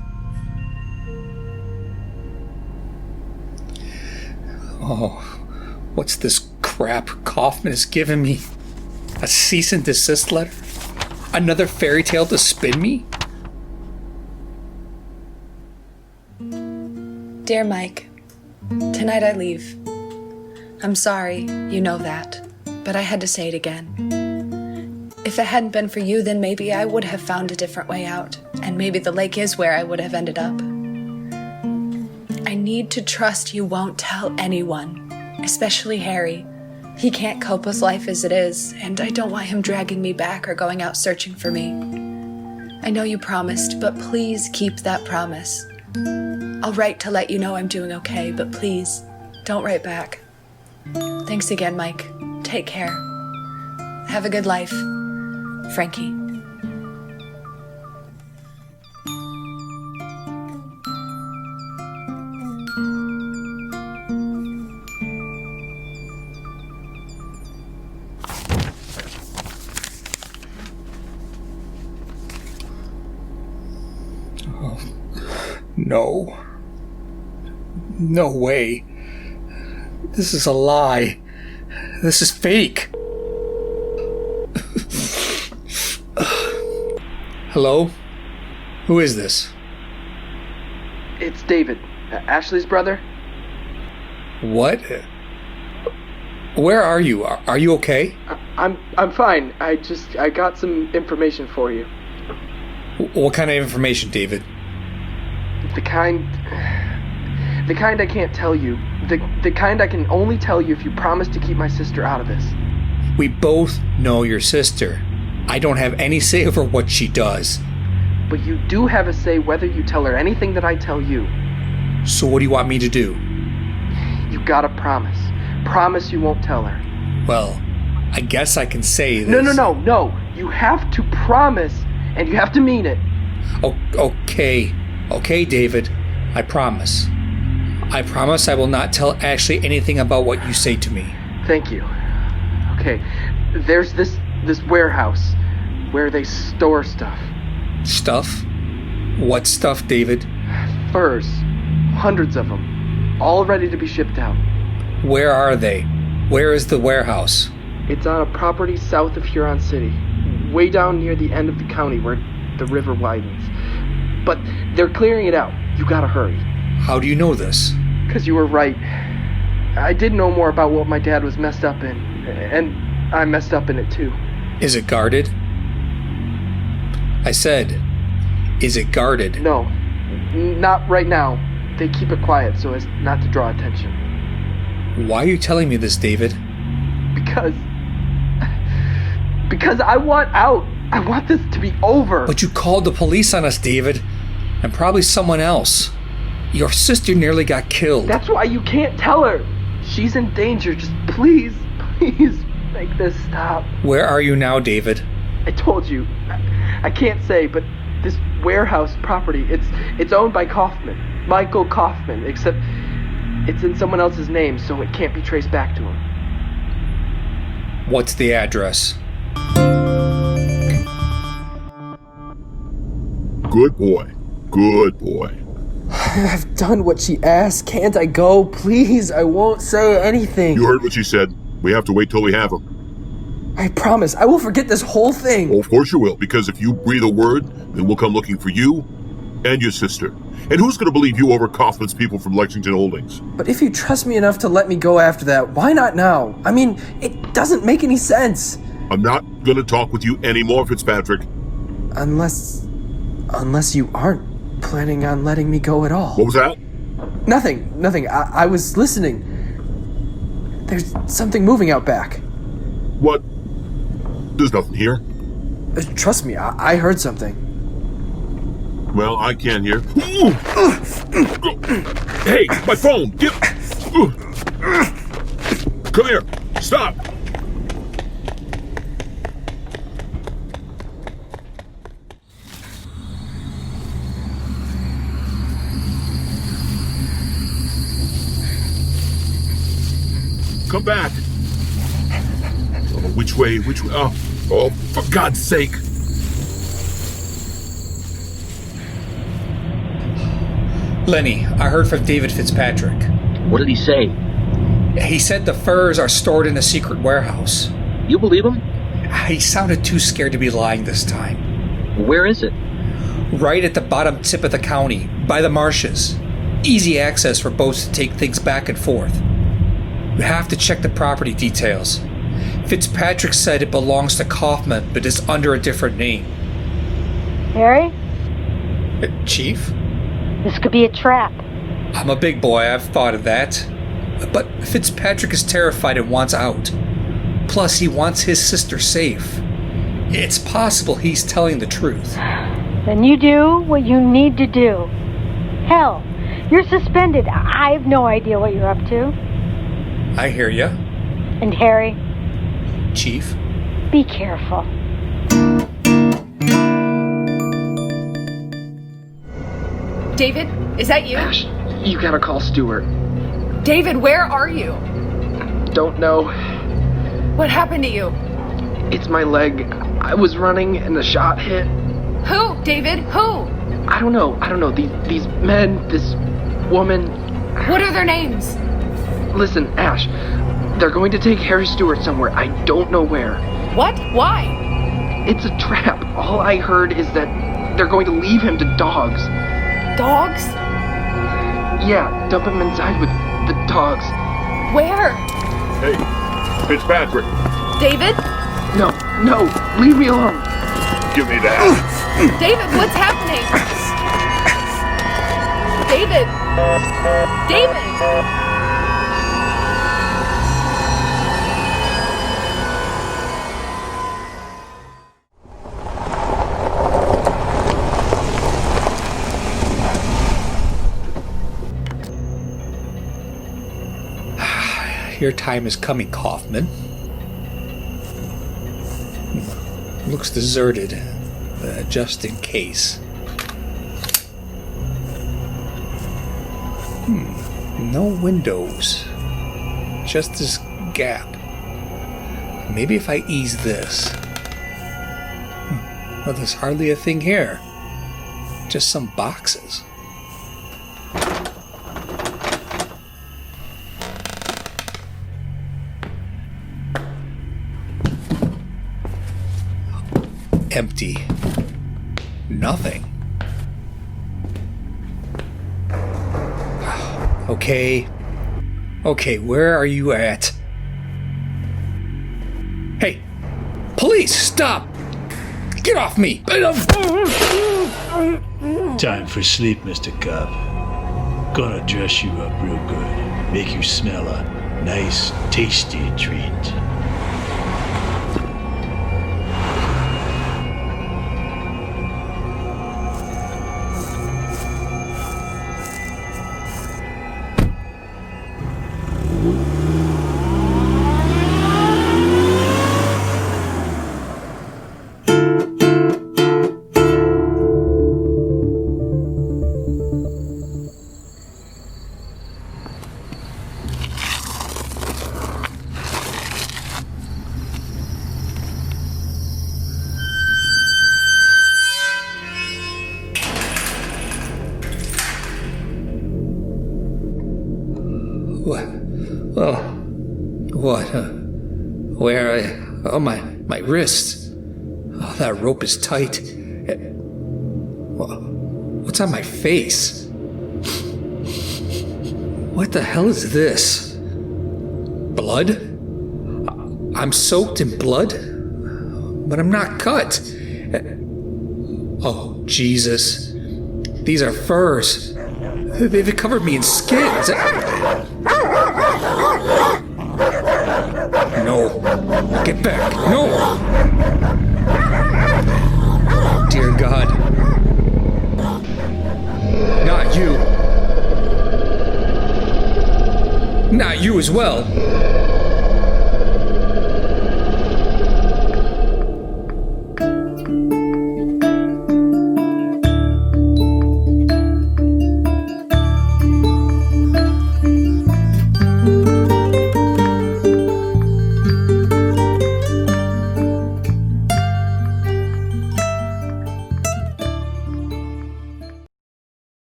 Oh, what's this crap Kauffman has given me? A cease and desist letter? Another fairy tale to spin me? Dear Mike, tonight I leave. I'm sorry, you know that, but I had to say it again. If it hadn't been for you, then maybe I would have found a different way out, and maybe the lake is where I would have ended up. I need to trust you won't tell anyone, especially Harry. He can't cope with life as it is, and I don't want him dragging me back or going out searching for me. I know you promised, but please keep that promise. I'll write to let you know I'm doing okay, but please, don't write back. Thanks again, Mike. Take care. Have a good life. Frankie. No. No way. This is a lie. This is fake. Hello? Who is this? It's David, Ashley's brother. What? Where are you? Are you okay? I'm fine. I got some information for you. What kind of information, David? The kind I can't tell you. The kind I can only tell you if you promise to keep my sister out of this. We both know your sister. I don't have any say over what she does. But you do have a say whether you tell her anything that I tell you. So what do you want me to do? You gotta promise. Promise you won't tell her. Well, I guess I can say this. No. You have to promise, and you have to mean it. Okay. Okay, David. I promise. I promise I will not tell Ashley anything about what you say to me. Thank you. Okay, there's this warehouse where they store stuff. Stuff? What stuff, David? Furs. Hundreds of them. All ready to be shipped out. Where are they? Where is the warehouse? It's on a property south of Huron City. Way down near the end of the county where the river widens. But they're clearing it out. You gotta hurry. How do you know this? 'Cause you were right. I did know more about what my dad was messed up in. And I messed up in it too. Is it guarded? I said, is it guarded? No. Not right now. They keep it quiet so as not to draw attention. Why are you telling me this, David? Because I want out. I want this to be over. But you called the police on us, David. And probably someone else. Your sister nearly got killed. That's why you can't tell her. She's in danger. Just please make this stop. Where are you now, David? I told you. I can't say, but this warehouse property, it's owned by Kauffman. Michael Kauffman, except it's in someone else's name, so it can't be traced back to him. What's the address? Good boy. Good boy. I've done what she asked. Can't I go? Please, I won't say anything. You heard what she said. We have to wait till we have him. I promise, I will forget this whole thing. Oh, of course you will, because if you breathe a word, then we'll come looking for you and your sister. And who's going to believe you over Kauffman's people from Lexington Holdings? But if you trust me enough to let me go after that, why not now? I mean, it doesn't make any sense. I'm not going to talk with you anymore, Fitzpatrick. Unless you aren't planning on letting me go at all. What was that? Nothing. I was listening. There's something moving out back. What? There's nothing here. Trust me, I heard something. Well, I can't hear. Hey, my phone! Come here! Stop! Come back! Oh, which way? Oh, for God's sake! Lenny, I heard from David Fitzpatrick. What did he say? He said the furs are stored in a secret warehouse. You believe him? He sounded too scared to be lying this time. Where is it? Right at the bottom tip of the county, by the marshes. Easy access for boats to take things back and forth. You have to check the property details. Fitzpatrick said it belongs to Kauffman, but is under a different name. Harry? Chief? This could be a trap. I'm a big boy, I've thought of that. But Fitzpatrick is terrified and wants out. Plus, he wants his sister safe. It's possible he's telling the truth. Then you do what you need to do. Hell, you're suspended. I have no idea what you're up to. I hear ya. And Harry? Chief? Be careful. David, is that you? Ash, you gotta call Stewart. David, where are you? Don't know. What happened to you? It's my leg. I was running and the shot hit. Who, David? Who? I don't know. These men, this woman. What are their names? Listen, Ash, they're going to take Harry Stewart somewhere. I don't know where. What? Why? It's a trap. All I heard is that they're going to leave him to dogs. Dogs? Yeah, dump him inside with the dogs. Where? Hey, Fitzpatrick. David? No, leave me alone. Give me that. David, what's happening? David! David! Your time is coming, Kauffman. Looks deserted, just in case. No windows. Just this gap. Maybe if I ease this. Well, there's hardly a thing here. Just some boxes. Empty. Nothing. Okay, where are you at? Hey! Police, stop! Get off me! Time for sleep, Mr. Cop. Gonna dress you up real good. Make you smell a nice, tasty treat. My wrist. Oh, that rope is tight. What's on my face? What the hell is this? Blood? I'm soaked in blood? But I'm not cut. Oh, Jesus. These are furs. They've covered me in skins. No. Get back. No. Dear God. Not you. Not you as well.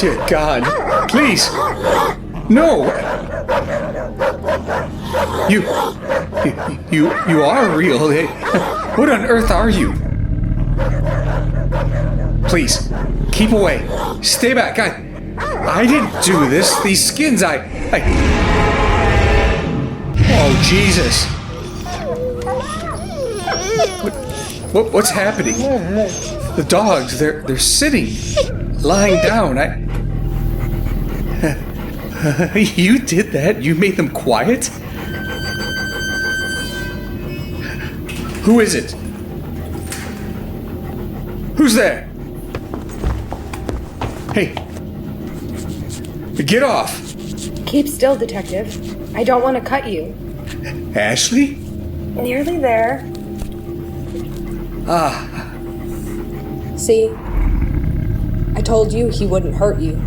Dear God, please, no. You are real. What on earth are you? Please, keep away. Stay back. I didn't do this. These skins, Oh, Jesus. What's happening? The dogs, they're sitting, lying down. You did that? You made them quiet? Who is it? Who's there? Hey. Get off. Keep still, Detective. I don't want to cut you. Ashley? Nearly there. Ah. See? I told you he wouldn't hurt you.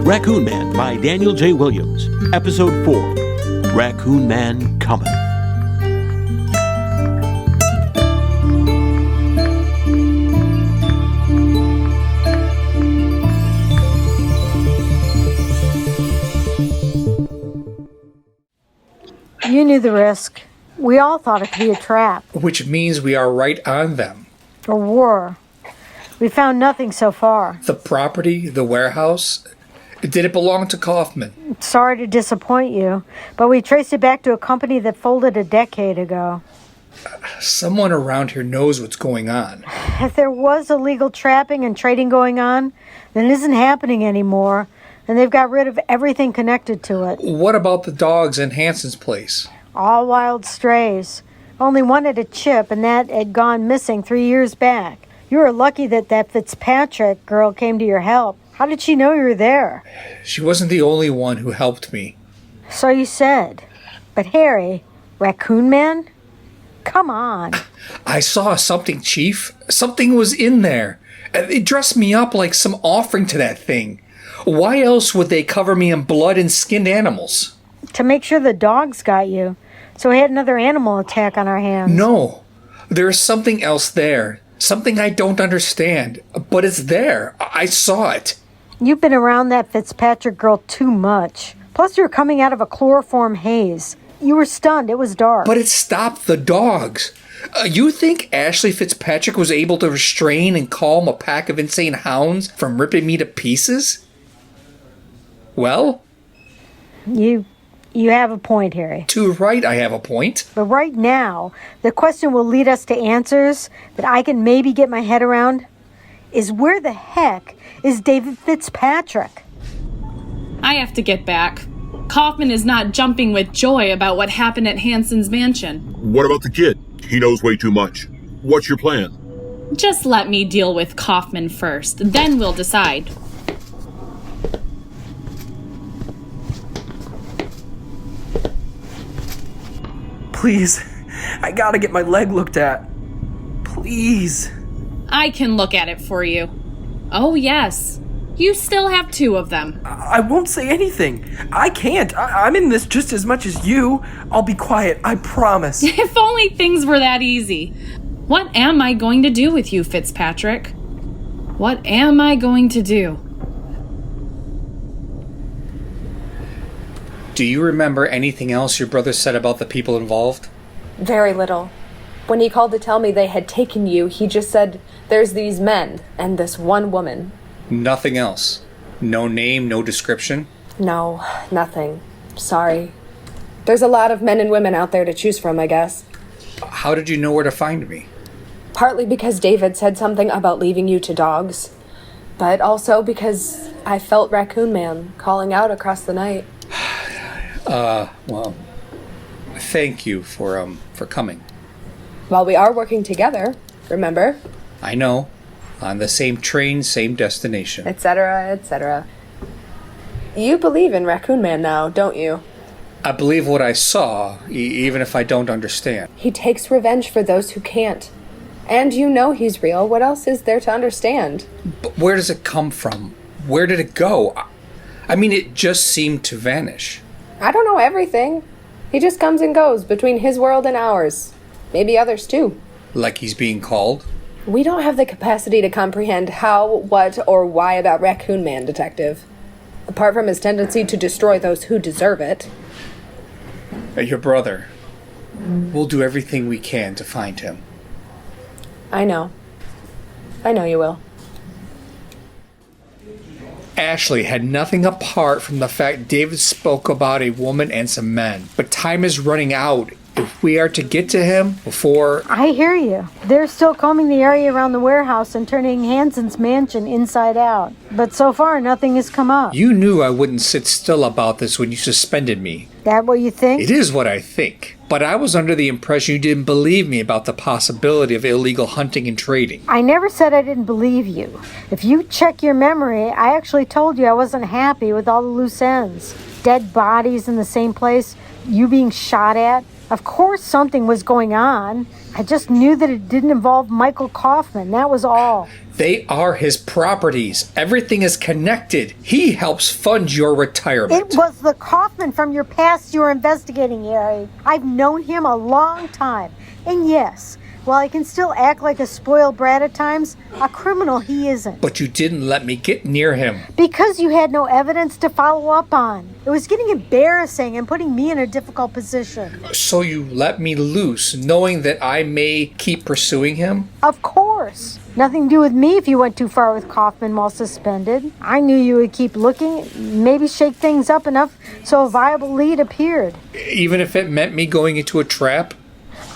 Raccoon Man by Daniel J. Williams. Episode 4. Raccoon Man Cometh. You knew the risk. We all thought it could be a trap. Which means we are right on them. Or were. We found nothing so far. The property, the warehouse, did it belong to Kauffman? Sorry to disappoint you, but we traced it back to a company that folded a decade ago. Someone around here knows what's going on. If there was illegal trapping and trading going on, then it isn't happening anymore, and they've got rid of everything connected to it. What about the dogs in Hanson's place? All wild strays. Only one had a chip, and that had gone missing 3 years back. You were lucky that Fitzpatrick girl came to your help. How did she know you were there? She wasn't the only one who helped me. So you said. But Harry, Raccoon Man? Come on. I saw something, Chief. Something was in there. They dressed me up like some offering to that thing. Why else would they cover me in blood and skinned animals? To make sure the dogs got you. So we had another animal attack on our hands. No. There's something else there. Something I don't understand. But it's there. I saw it. You've been around that Fitzpatrick girl too much. Plus you're coming out of a chloroform haze. You were stunned. It was dark. But it stopped the dogs. You think Ashley Fitzpatrick was able to restrain and calm a pack of insane hounds from ripping me to pieces? Well? You have a point, Harry. Too right, I have a point. But right now, the question will lead us to answers that I can maybe get my head around. Is where the heck is David Fitzpatrick? I have to get back. Kauffman is not jumping with joy about what happened at Hanson's mansion. What about the kid? He knows way too much. What's your plan? Just let me deal with Kauffman first, then we'll decide. Please, I gotta get my leg looked at. Please. I can look at it for you. Oh, yes. You still have 2 of them. I won't say anything. I can't. I'm in this just as much as you. I'll be quiet, I promise. If only things were that easy. What am I going to do with you, Fitzpatrick? What am I going to do? Do you remember anything else your brother said about the people involved? Very little. When he called to tell me they had taken you, he just said, there's these men and this one woman. Nothing else? No name, no description? No, nothing. Sorry. There's a lot of men and women out there to choose from, I guess. How did you know where to find me? Partly because David said something about leaving you to dogs, but also because I felt Raccoon Man calling out across the night. Well, thank you for coming. Well, we are working together, remember? I know. On the same train, same destination. Etc., etc. You believe in Raccoon Man now, don't you? I believe what I saw, even if I don't understand. He takes revenge for those who can't. And you know he's real. What else is there to understand? But where does it come from? Where did it go? I mean, it just seemed to vanish. I don't know everything. He just comes and goes between his world and ours. Maybe others too. Like he's being called? We don't have the capacity to comprehend how, what, or why about Raccoon Man, Detective. Apart from his tendency to destroy those who deserve it. Your brother. We'll do everything we can to find him. I know. I know you will. Ashley had nothing apart from the fact David spoke about a woman and some men. But time is running out. If we are to get to him before... I hear you. They're still combing the area around the warehouse and turning Hanson's mansion inside out. But so far, nothing has come up. You knew I wouldn't sit still about this when you suspended me. That what you think? It is what I think. But I was under the impression you didn't believe me about the possibility of illegal hunting and trading. I never said I didn't believe you. If you check your memory, I actually told you I wasn't happy with all the loose ends. Dead bodies in the same place, you being shot at. Of course something was going on. I just knew that it didn't involve Michael Kauffman. That was all. They are his properties. Everything is connected. He helps fund your retirement. It was the Kauffman from your past you were investigating, Harry. I've known him a long time. And yes, while I can still act like a spoiled brat at times, a criminal he isn't. But you didn't let me get near him. Because you had no evidence to follow up on. It was getting embarrassing and putting me in a difficult position. So you let me loose, knowing that I may keep pursuing him? Of course. Nothing to do with me if you went too far with Kauffman while suspended. I knew you would keep looking, maybe shake things up enough so a viable lead appeared. Even if it meant me going into a trap?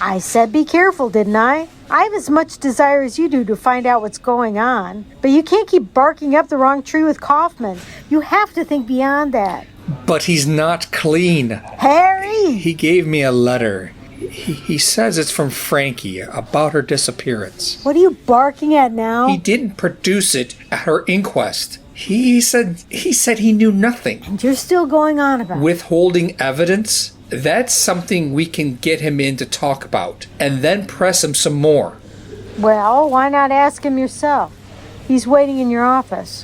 I said be careful, didn't I? I have as much desire as you do to find out what's going on. But you can't keep barking up the wrong tree with Kauffman. You have to think beyond that. But he's not clean. Harry! He gave me a letter. He says it's from Frankie about her disappearance. What are you barking at now? He didn't produce it at her inquest. He said he knew nothing. And you're still going on about it. Withholding evidence? That's something we can get him in to talk about, and then press him some more. Well, why not ask him yourself? He's waiting in your office.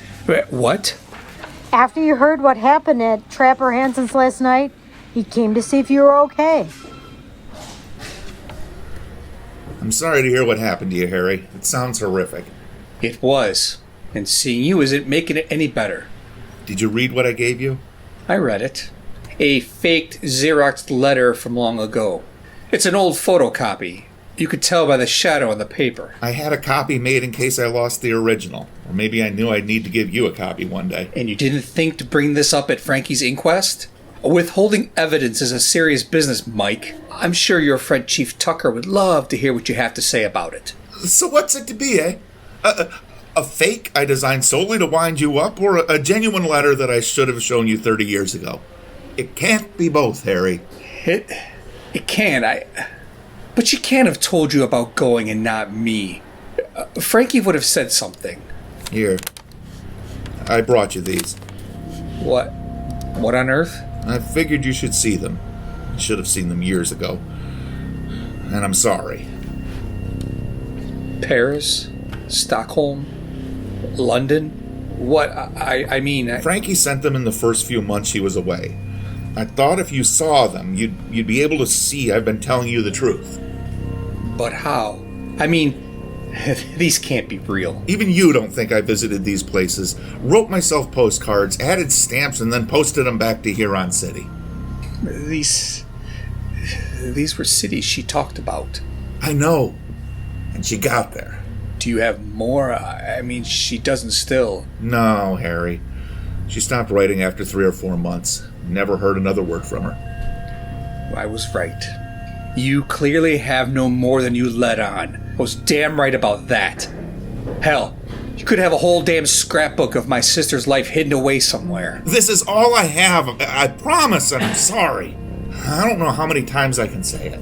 What? After you heard what happened at Trapper Hanson's last night, he came to see if you were okay. I'm sorry to hear what happened to you, Harry. It sounds horrific. It was. And seeing you isn't making it any better. Did you read what I gave you? I read it. A faked Xerox letter from long ago. It's an old photocopy. You could tell by the shadow on the paper. I had a copy made in case I lost the original. Or maybe I knew I'd need to give you a copy one day. And you didn't think to bring this up at Frankie's inquest? Withholding evidence is a serious business, Mike. I'm sure your friend Chief Tucker would love to hear what you have to say about it. So what's it to be, eh? A fake I designed solely to wind you up, or a genuine letter that I should have shown you 30 years ago? It can't be both, Harry. It can. But she can't have told you about going and not me. Frankie would have said something. Here. I brought you these. What? What on earth? I figured you should see them. I should have seen them years ago. And I'm sorry. Paris? Stockholm? London? What? I mean... Frankie sent them in the first few months she was away. I thought if you saw them, you'd be able to see I've been telling you the truth. But how? I mean, these can't be real. Even you don't think I visited these places, wrote myself postcards, added stamps, and then posted them back to Huron City. These were cities she talked about. I know. And she got there. Do you have more? I mean, she doesn't still. No, Harry. She stopped writing after 3 or 4 months. Never heard another word from her. I was right. You clearly have no more than you let on. I was damn right about that. Hell, you could have a whole damn scrapbook of my sister's life hidden away somewhere. This is all I have. I promise, and I'm sorry. I don't know how many times I can say it.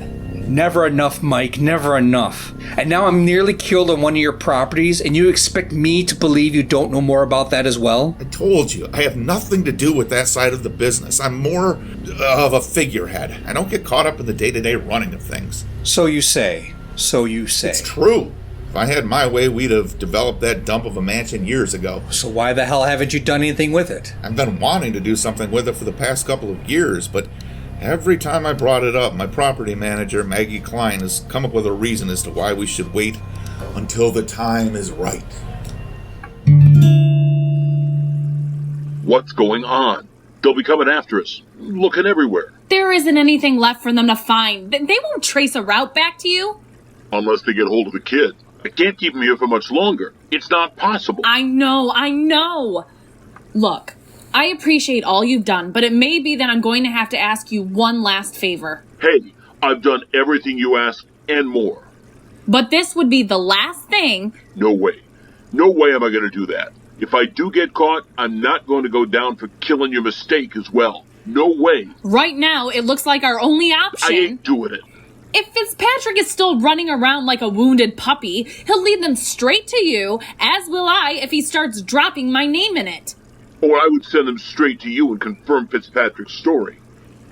Never enough, Mike, never enough. And now I'm nearly killed on one of your properties, and you expect me to believe you don't know more about that as well? I told you, I have nothing to do with that side of the business. I'm more of a figurehead. I don't get caught up in the day-to-day running of things. So you say. It's true. If I had my way, we'd have developed that dump of a mansion years ago. So why the hell haven't you done anything with it? I've been wanting to do something with it for the past couple of years, but every time I brought it up, my property manager, Maggie Klein, has come up with a reason as to why we should wait until the time is right. What's going on? They'll be coming after us, looking everywhere. There isn't anything left for them to find. They won't trace a route back to you. Unless they get hold of the kid. I can't keep him here for much longer. It's not possible. I know. Look, I appreciate all you've done, but it may be that I'm going to have to ask you one last favor. Hey, I've done everything you asked and more. But this would be the last thing. No way. No way am I going to do that. If I do get caught, I'm not going to go down for killing your mistake as well. No way. Right now, it looks like our only option. I ain't doing it. If Fitzpatrick is still running around like a wounded puppy, he'll lead them straight to you, as will I if he starts dropping my name in it. Or I would send them straight to you and confirm Fitzpatrick's story.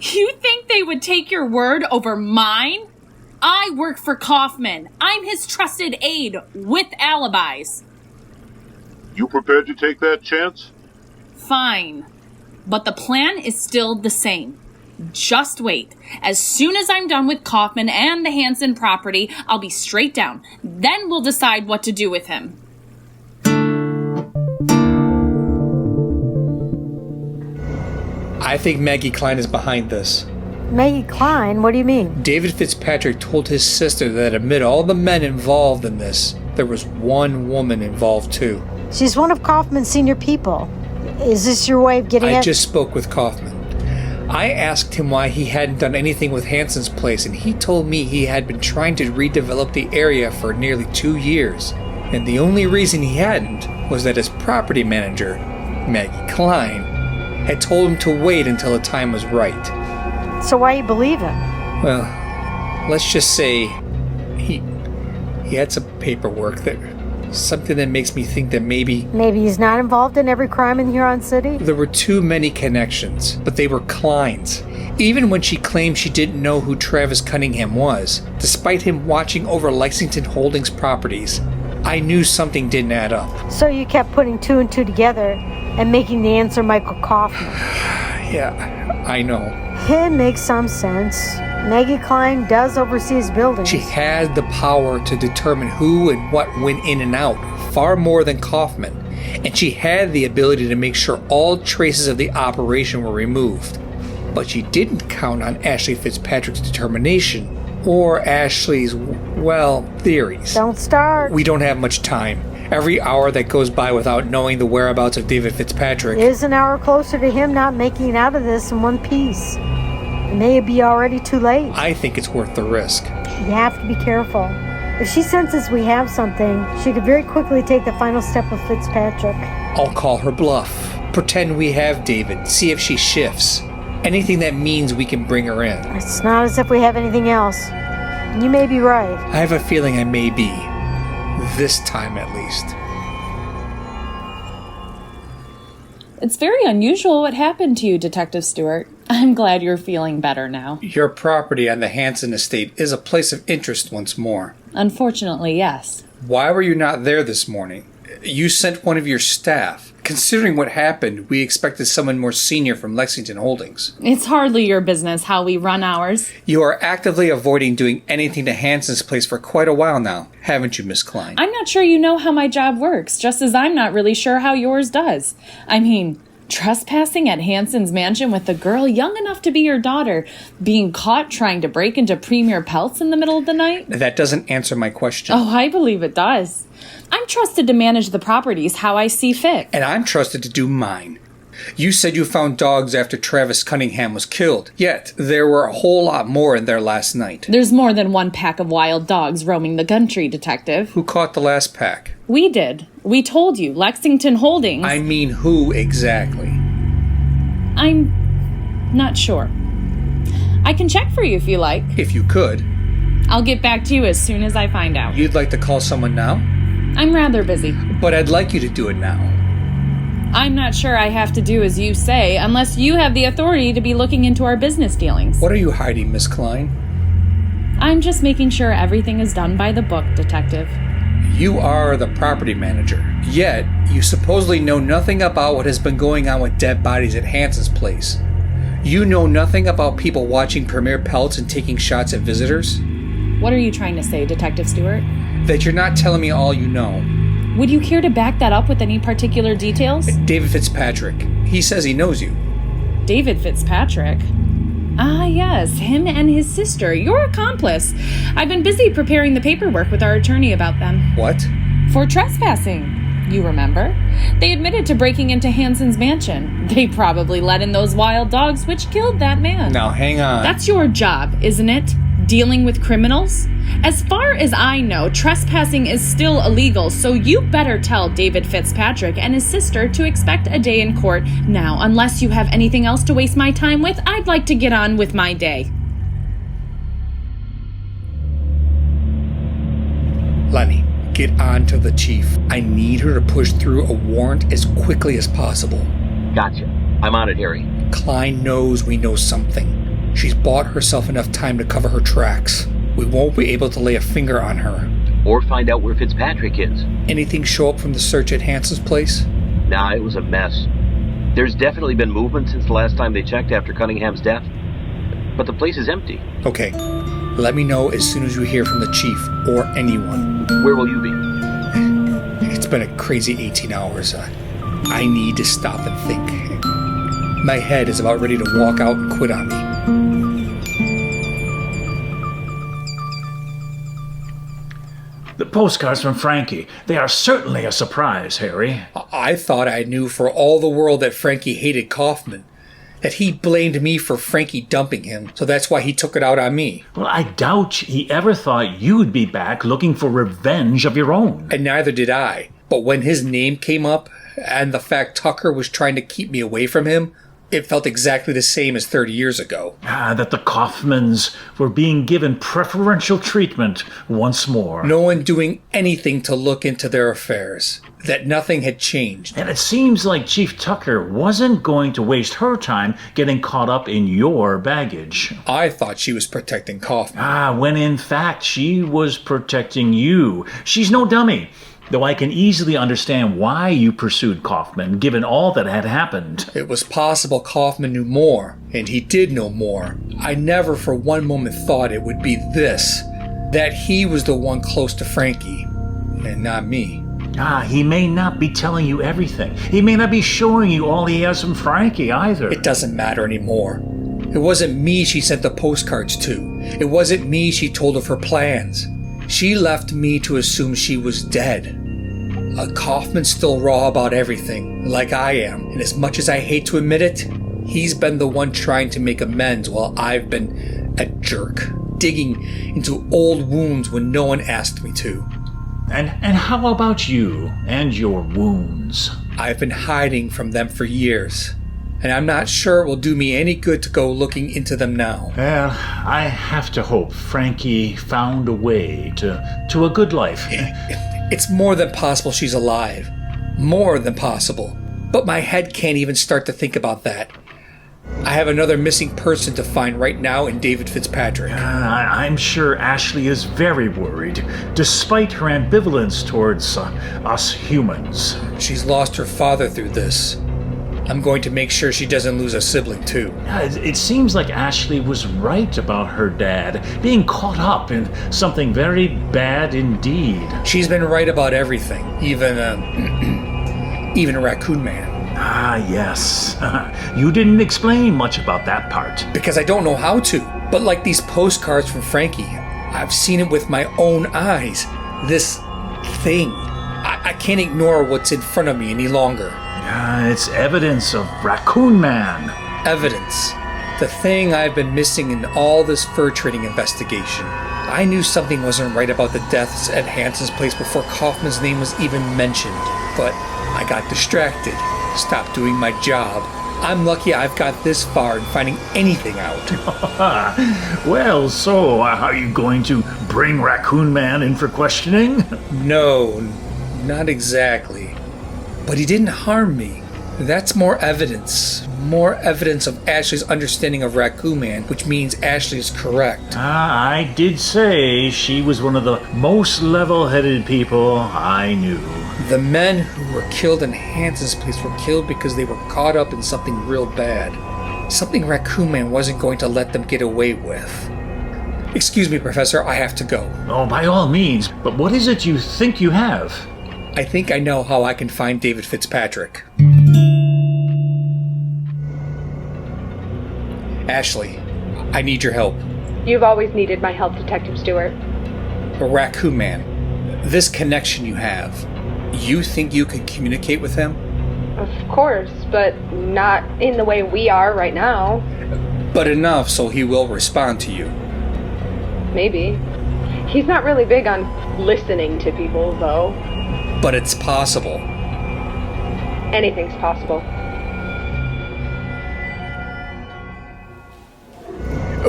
You think they would take your word over mine? I work for Kauffman. I'm his trusted aide with alibis. You prepared to take that chance? Fine. But the plan is still the same. Just wait. As soon as I'm done with Kauffman and the Hanson property, I'll be straight down. Then we'll decide what to do with him. I think Maggie Klein is behind this. Maggie Klein? What do you mean? David Fitzpatrick told his sister that amid all the men involved in this, there was one woman involved too. She's one of Kauffman's senior people. Is this your way of getting I just spoke with Kauffman. I asked him why he hadn't done anything with Hanson's place, and he told me he had been trying to redevelop the area for nearly 2 years. And the only reason he hadn't was that his property manager, Maggie Klein, had told him to wait until the time was right. So why you believe him? Well, let's just say he had some paperwork that... something that makes me think that maybe he's not involved in every crime in Huron City? There were too many connections, but they were Klein's. Even when she claimed she didn't know who Travis Cunningham was, despite him watching over Lexington Holdings properties, I knew something didn't add up. So you kept putting 2 and 2 together and making the answer Michael Kauffman. Yeah, I know. It makes some sense. Maggie Klein does oversee his buildings. She had the power to determine who and what went in and out, far more than Kauffman. And she had the ability to make sure all traces of the operation were removed. But she didn't count on Ashley Fitzpatrick's determination or Ashley's, theories. Don't start. We don't have much time. Every hour that goes by without knowing the whereabouts of David Fitzpatrick is an hour closer to him not making it out of this in one piece. It may be already too late. I think it's worth the risk. You have to be careful. If she senses we have something, she could very quickly take the final step with Fitzpatrick. I'll call her bluff. Pretend we have David. See if she shifts. Anything that means we can bring her in. It's not as if we have anything else. You may be right. I have a feeling I may be. This time, at least. It's very unusual what happened to you, Detective Stewart. I'm glad you're feeling better now. Your property on the Hanson estate is a place of interest once more. Unfortunately, yes. Why were you not there this morning? You sent one of your staff. Considering what happened, we expected someone more senior from Lexington Holdings. It's hardly your business how we run ours. You are actively avoiding doing anything to Hanson's place for quite a while now, haven't you, Miss Klein? I'm not sure you know how my job works, just as I'm not really sure how yours does. I mean, trespassing at Hanson's mansion with a girl young enough to be your daughter, being caught trying to break into Premier Peltz in the middle of the night? That doesn't answer my question. Oh, I believe it does. I'm trusted to manage the properties how I see fit. And I'm trusted to do mine. You said you found dogs after Travis Cunningham was killed, yet there were a whole lot more in there last night. There's more than one pack of wild dogs roaming the country, Detective. Who caught the last pack? We did. We told you, Lexington Holdings. I mean, who exactly? I'm not sure. I can check for you if you like. If you could. I'll get back to you as soon as I find out. You'd like to call someone now? I'm rather busy. But I'd like you to do it now. I'm not sure I have to do as you say, unless you have the authority to be looking into our business dealings. What are you hiding, Miss Klein? I'm just making sure everything is done by the book, Detective. You are the property manager, yet you supposedly know nothing about what has been going on with dead bodies at Hanson's place. You know nothing about people watching Premier Peltz and taking shots at visitors? What are you trying to say, Detective Stewart? That you're not telling me all you know. Would you care to back that up with any particular details? David Fitzpatrick. He says he knows you. David Fitzpatrick? Ah, yes, him and his sister, your accomplice. I've been busy preparing the paperwork with our attorney about them. What? For trespassing. You remember? They admitted to breaking into Hanson's mansion. They probably let in those wild dogs which killed that man. Now, hang on. That's your job, isn't it? Dealing with criminals? As far as I know, trespassing is still illegal, so you better tell David Fitzpatrick and his sister to expect a day in court. Now, unless you have anything else to waste my time with, I'd like to get on with my day. Lenny, get on to the chief. I need her to push through a warrant as quickly as possible. Gotcha. I'm on it, Harry. Klein knows we know something. She's bought herself enough time to cover her tracks. We won't be able to lay a finger on her. Or find out where Fitzpatrick is. Anything show up from the search at Hanson's place? Nah, it was a mess. There's definitely been movement since the last time they checked after Cunningham's death. But the place is empty. Okay. Let me know as soon as you hear from the chief or anyone. Where will you be? It's been a crazy 18 hours. I need to stop and think. My head is about ready to walk out and quit on me. The postcards from Frankie. They are certainly a surprise, Harry. I thought I knew for all the world that Frankie hated Kauffman. that he blamed me for Frankie dumping him, so that's why he took it out on me. Well, I doubt he ever thought you'd be back looking for revenge of your own. And neither did I. But when his name came up, and the fact Tucker was trying to keep me away from him, it felt exactly the same as 30 years ago. That the Kauffmans were being given preferential treatment once more. No one doing anything to look into their affairs. That nothing had changed. And it seems like Chief Tucker wasn't going to waste her time getting caught up in your baggage. I thought she was protecting Kauffman. When in fact she was protecting you. She's no dummy. Though I can easily understand why you pursued Kauffman, given all that had happened. It was possible Kauffman knew more, and he did know more. I never for one moment thought it would be this. That he was the one close to Frankie, and not me. He may not be telling you everything. He may not be showing you all he has from Frankie either. It doesn't matter anymore. It wasn't me she sent the postcards to. It wasn't me she told of her plans. She left me to assume she was dead. Kauffman's still raw about everything, like I am, and as much as I hate to admit it, he's been the one trying to make amends while I've been a jerk, digging into old wounds when no one asked me to. And how about you and your wounds? I've been hiding from them for years, and I'm not sure it will do me any good to go looking into them now. Well, I have to hope Frankie found a way to a good life. It's more than possible she's alive. More than possible. But my head can't even start to think about that. I have another missing person to find right now in David Fitzpatrick. I'm sure Ashley is very worried, despite her ambivalence towards us humans. She's lost her father through this. I'm going to make sure she doesn't lose a sibling, too. It seems like Ashley was right about her dad being caught up in something very bad indeed. She's been right about everything, even Raccoon Man. Yes. You didn't explain much about that part. Because I don't know how to. But like these postcards from Frankie, I've seen it with my own eyes. This thing. I can't ignore what's in front of me any longer. It's evidence of Raccoon Man. Evidence. The thing I've been missing in all this fur trading investigation. I knew something wasn't right about the deaths at Hanson's place before Kauffman's name was even mentioned. But I got distracted. Stopped doing my job. I'm lucky I've got this far in finding anything out. Well, so are you going to bring Raccoon Man in for questioning? No, not exactly. But he didn't harm me. That's more evidence. More evidence of Ashley's understanding of Raccoon Man, which means Ashley is correct. I did say she was one of the most level-headed people I knew. The men who were killed in Hanson's place were killed because they were caught up in something real bad. Something Raccoon Man wasn't going to let them get away with. Excuse me, Professor, I have to go. Oh, by all means. But what is it you think you have? I think I know how I can find David Fitzpatrick. Ashley, I need your help. You've always needed my help, Detective Stewart. Raccoon Man, this connection you have, you think you can communicate with him? Of course, but not in the way we are right now. But enough so he will respond to you. Maybe. He's not really big on listening to people, though. But it's possible. Anything's possible.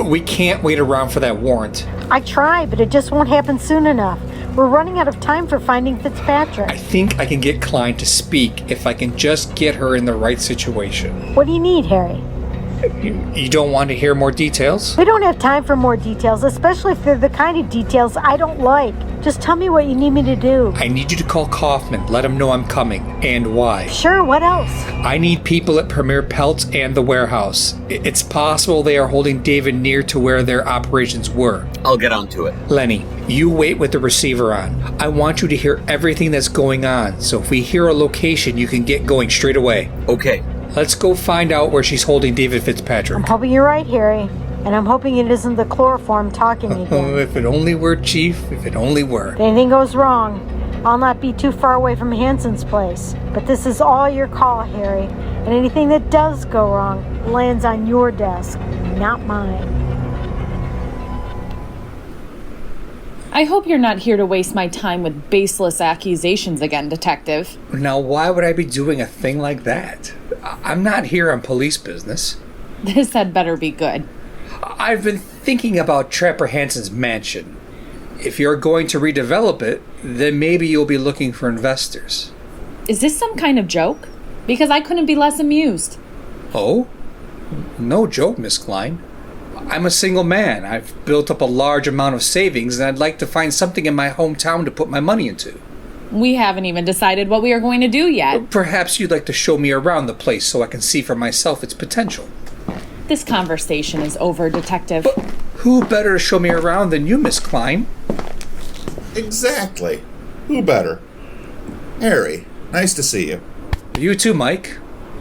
We can't wait around for that warrant. I tried, but it just won't happen soon enough. We're running out of time for finding Fitzpatrick. I think I can get Klein to speak if I can just get her in the right situation. What do you need, Harry? You don't want to hear more details? We don't have time for more details, especially if they're the kind of details I don't like. Just tell me what you need me to do. I need you to call Kauffman, let him know I'm coming, and why. Sure, what else? I need people at Premier Peltz and the warehouse. It's possible they are holding David near to where their operations were. I'll get onto it. Lenny, you wait with the receiver on. I want you to hear everything that's going on, so if we hear a location, you can get going straight away. Okay. Let's go find out where she's holding David Fitzpatrick. I'm hoping you're right, Harry. And I'm hoping it isn't the chloroform talking again. If it only were, Chief. If it only were. If anything goes wrong, I'll not be too far away from Hanson's place. But this is all your call, Harry. And anything that does go wrong, lands on your desk, not mine. I hope you're not here to waste my time with baseless accusations again, Detective. Now, why would I be doing a thing like that? I'm not here on police business. This had better be good. I've been thinking about Trapper Hanson's mansion. If you're going to redevelop it, then maybe you'll be looking for investors. Is this some kind of joke? Because I couldn't be less amused. Oh? No joke, Miss Klein. I'm a single man. I've built up a large amount of savings, and I'd like to find something in my hometown to put my money into. We haven't even decided what we are going to do yet. Perhaps you'd like to show me around the place so I can see for myself its potential. This conversation is over, Detective. But who better to show me around than you, Miss Klein? Exactly. Who better? Harry, nice to see you. You too, Mike.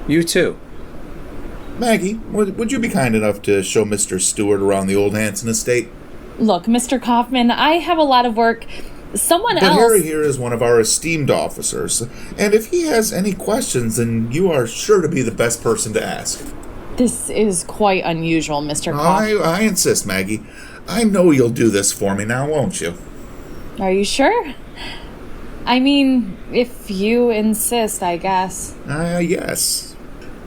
You too. Maggie, would you be kind enough to show Mr. Stewart around the old Hanson estate? Look, Mr. Kauffman, I have a lot of work. Someone else... But Harry here is one of our esteemed officers, and if he has any questions, then you are sure to be the best person to ask. This is quite unusual, Mr. Kauffman. I insist, Maggie. I know you'll do this for me now, won't you? Are you sure? I mean, if you insist, I guess. Yes.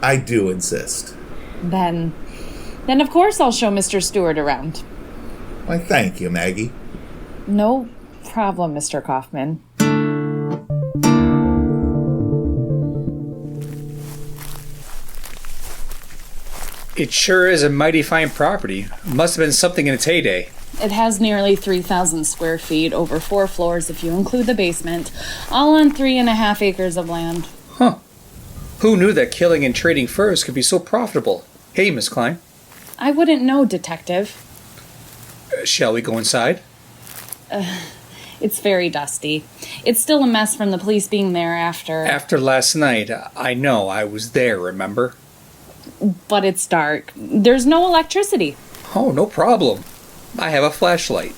I do insist. Then of course I'll show Mr. Stewart around. Why, thank you, Maggie. No problem, Mr. Kauffman. It sure is a mighty fine property. Must have been something in its heyday. It has nearly 3,000 square feet, over 4 floors if you include the basement, all on 3.5 acres of land. Huh. Who knew that killing and trading furs could be so profitable? Hey, Miss Klein. I wouldn't know, Detective. Shall we go inside? It's very dusty. It's still a mess from the police being there after... After last night, I know. I was there, remember? But it's dark. There's no electricity. Oh, no problem. I have a flashlight.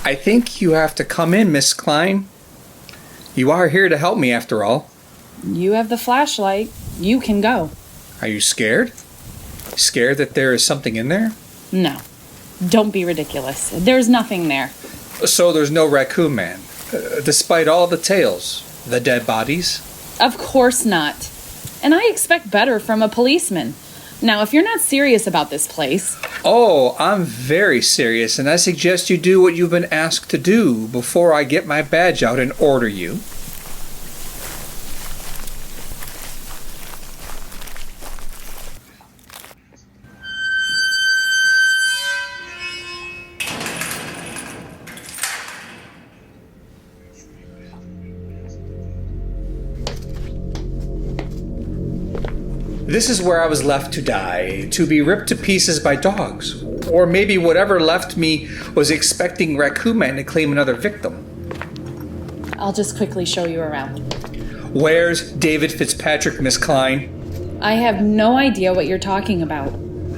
I think you have to come in, Miss Klein. You are here to help me, after all. You have the flashlight. You can go. Are you scared? Scared that there is something in there? No. Don't be ridiculous. There's nothing there. So there's no Raccoon Man, despite all the tales, the dead bodies? Of course not. And I expect better from a policeman. Now, if you're not serious about this place... Oh, I'm very serious, and I suggest you do what you've been asked to do before I get my badge out and order you. This is where I was left to die, to be ripped to pieces by dogs. Or maybe whatever left me was expecting Raccoon Man to claim another victim. I'll just quickly show you around. Where's David Fitzpatrick, Miss Klein? I have no idea what you're talking about.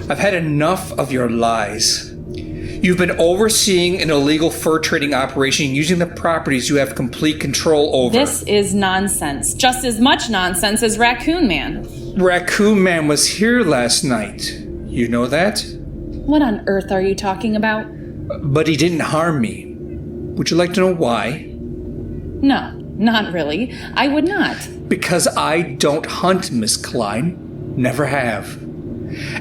I've had enough of your lies. You've been overseeing an illegal fur trading operation using the properties you have complete control over. This is nonsense. Just as much nonsense as Raccoon Man. Raccoon Man was here last night. You know that? What on earth are you talking about? But he didn't harm me. Would you like to know why? No, not really. I would not. Because I don't hunt, Miss Klein. Never have.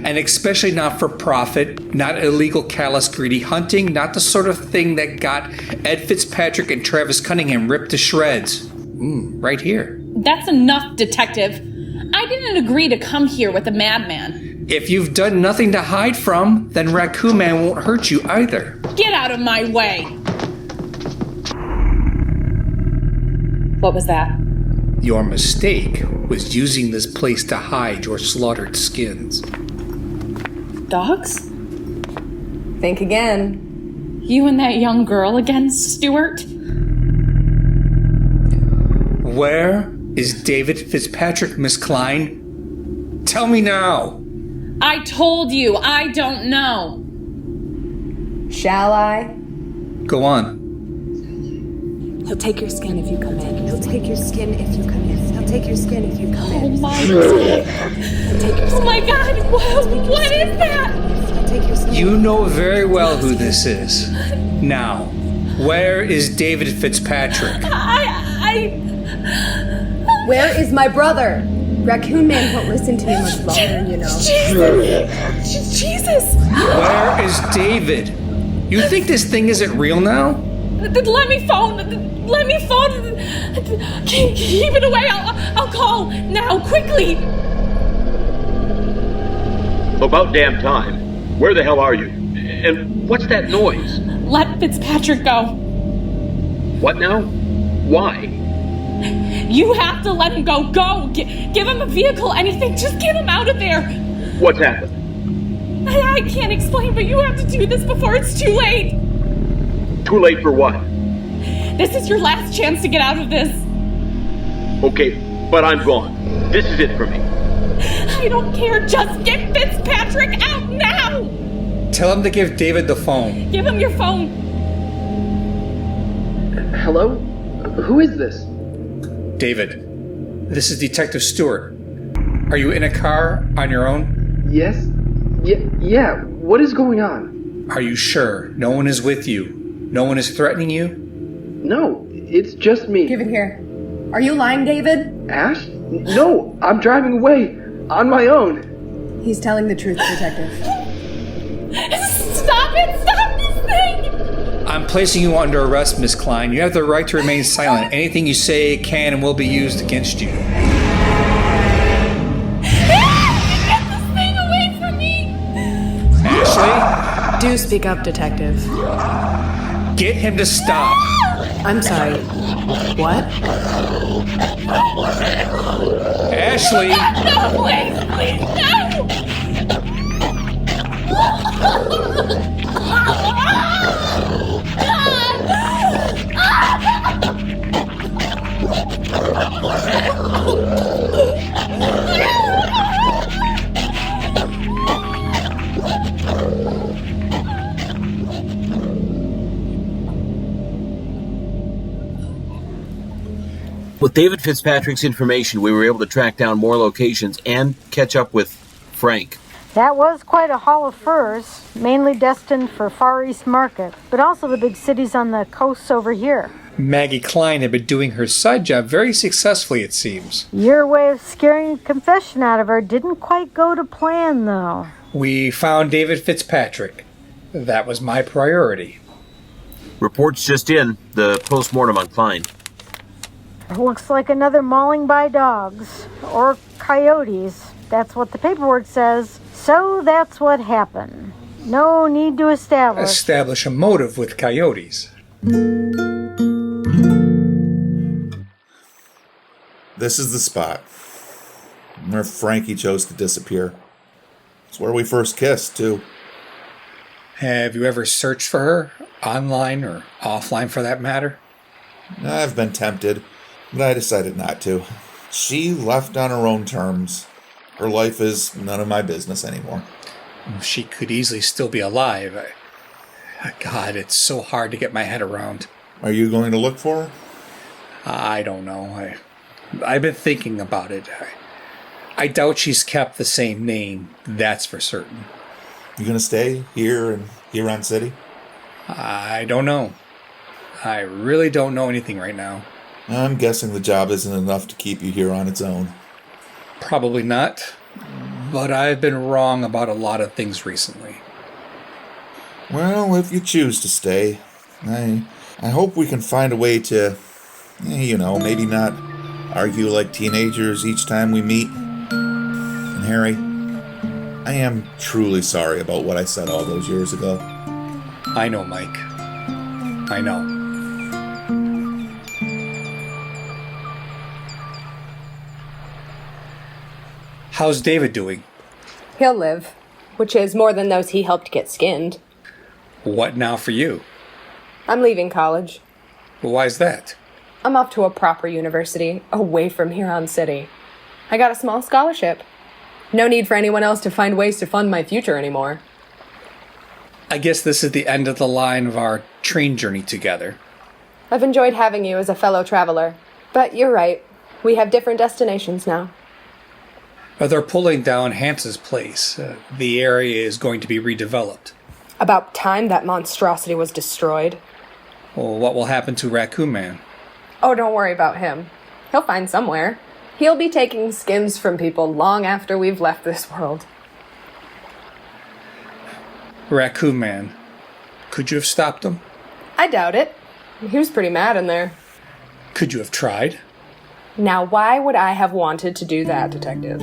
And especially not for profit, not illegal, callous, greedy hunting, not the sort of thing that got Ed Fitzpatrick and Travis Cunningham ripped to shreds. Right here. That's enough, Detective. I didn't agree to come here with a madman. If you've done nothing to hide from, then Raccoon Man won't hurt you either. Get out of my way! What was that? Your mistake was using this place to hide your slaughtered skins. Dogs? Think again. You and that young girl again, Stewart? Where is David Fitzpatrick, Miss Klein? Tell me now. I told you, I don't know. Shall I? Go on. He'll take your skin if you come in. He'll take your skin if you come in. He'll take your skin if you come in. Oh my Take your skin. Oh my god, what is that? Take your skin. You know very well who this is. Now, where is David Fitzpatrick? Where is my brother? Raccoon Man won't listen to me much longer, you know. Jesus! Where is David? You think this thing isn't real now? Let me phone. Keep it away. I'll call now, quickly. About damn time. Where the hell are you? And what's that noise? Let Fitzpatrick go. What now? Why? You have to let him go. Go. Give him a vehicle, anything. Just get him out of there. What's happened? I can't explain, but you have to do this before it's too late. Too late for what? This is your last chance to get out of this. Okay, but I'm gone. This is it for me. I don't care. Just get Fitzpatrick out now. Tell him to give David the phone. Give him your phone. Hello? Who is this? David, this is Detective Stewart. Are you in a car on your own? Yes? Yeah. What is going on? Are you sure no one is with you? No one is threatening you? No, it's just me. Give it here. Are you lying, David? Ash? No, I'm driving away. On my own. He's telling the truth, Detective. Stop it! Stop this thing! I'm placing you under arrest, Miss Klein. You have the right to remain silent. Anything you say can and will be used against you. Get this thing away from me! Ashley? Do speak up, Detective. Get him to stop. I'm sorry. What? Ashley! No, please, no! With David Fitzpatrick's information, we were able to track down more locations and catch up with Frank. That was quite a haul of furs, mainly destined for Far East market, but also the big cities on the coasts over here. Maggie Klein had been doing her side job very successfully, it seems. Your way of scaring a confession out of her didn't quite go to plan, though. We found David Fitzpatrick. That was my priority. Reports just in, the post-mortem on Klein. Looks like another mauling by dogs. Or coyotes. That's what the paperwork says. So that's what happened. No need to establish a motive with coyotes. This is the spot where Frankie chose to disappear. It's where we first kissed, too. Have you ever searched for her? Online or offline, for that matter? I've been tempted, but I decided not to. She left on her own terms. Her life is none of my business anymore. She could easily still be alive. God, it's so hard to get my head around. Are you going to look for her? I don't know. I've been thinking about it. I doubt she's kept the same name, that's for certain. You going to stay here in Huron City? I don't know. I really don't know anything right now. I'm guessing the job isn't enough to keep you here on its own. Probably not, but I've been wrong about a lot of things recently. Well, if you choose to stay, I hope we can find a way to, maybe not argue like teenagers each time we meet. And Harry, I am truly sorry about what I said all those years ago. I know, Mike. I know. How's David doing? He'll live, which is more than those he helped get skinned. What now for you? I'm leaving college. Why's that? I'm off to a proper university, away from Huron City. I got a small scholarship. No need for anyone else to find ways to fund my future anymore. I guess this is the end of the line of our train journey together. I've enjoyed having you as a fellow traveler, but you're right. We have different destinations now. They're pulling down Hanson's place. The area is going to be redeveloped. About time that monstrosity was destroyed. Well, what will happen to Raccoon Man? Oh, don't worry about him. He'll find somewhere. He'll be taking skins from people long after we've left this world. Raccoon Man. Could you have stopped him? I doubt it. He was pretty mad in there. Could you have tried? Now, why would I have wanted to do that, Detective?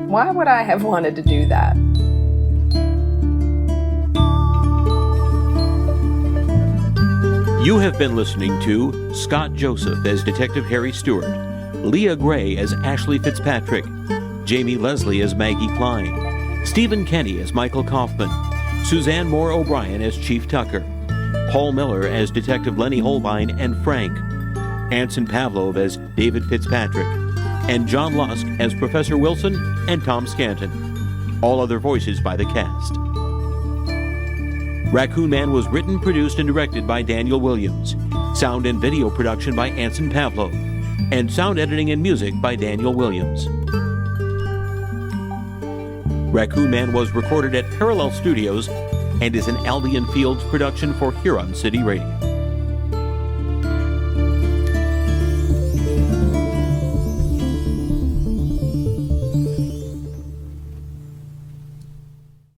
Why would I have wanted to do that? You have been listening to Scott Joseph as Detective Harry Stewart, Leah Gray as Ashley Fitzpatrick, Jamie Leslie as Maggie Klein, Stephen Kenny as Michael Kauffman, Suzanne Moore O'Brien as Chief Tucker, Paul Miller as Detective Lenny Holbein and Frank, Anson Pavlov as David Fitzpatrick, and John Lusk as Professor Wilson and Tom Scanton. All other voices by the cast. Raccoon Man was written, produced, and directed by Daniel Williams. Sound and video production by Anson Pavlov. And sound editing and music by Daniel Williams. Raccoon Man was recorded at Parallel Studios and is an Albion Fields production for Huron City Radio.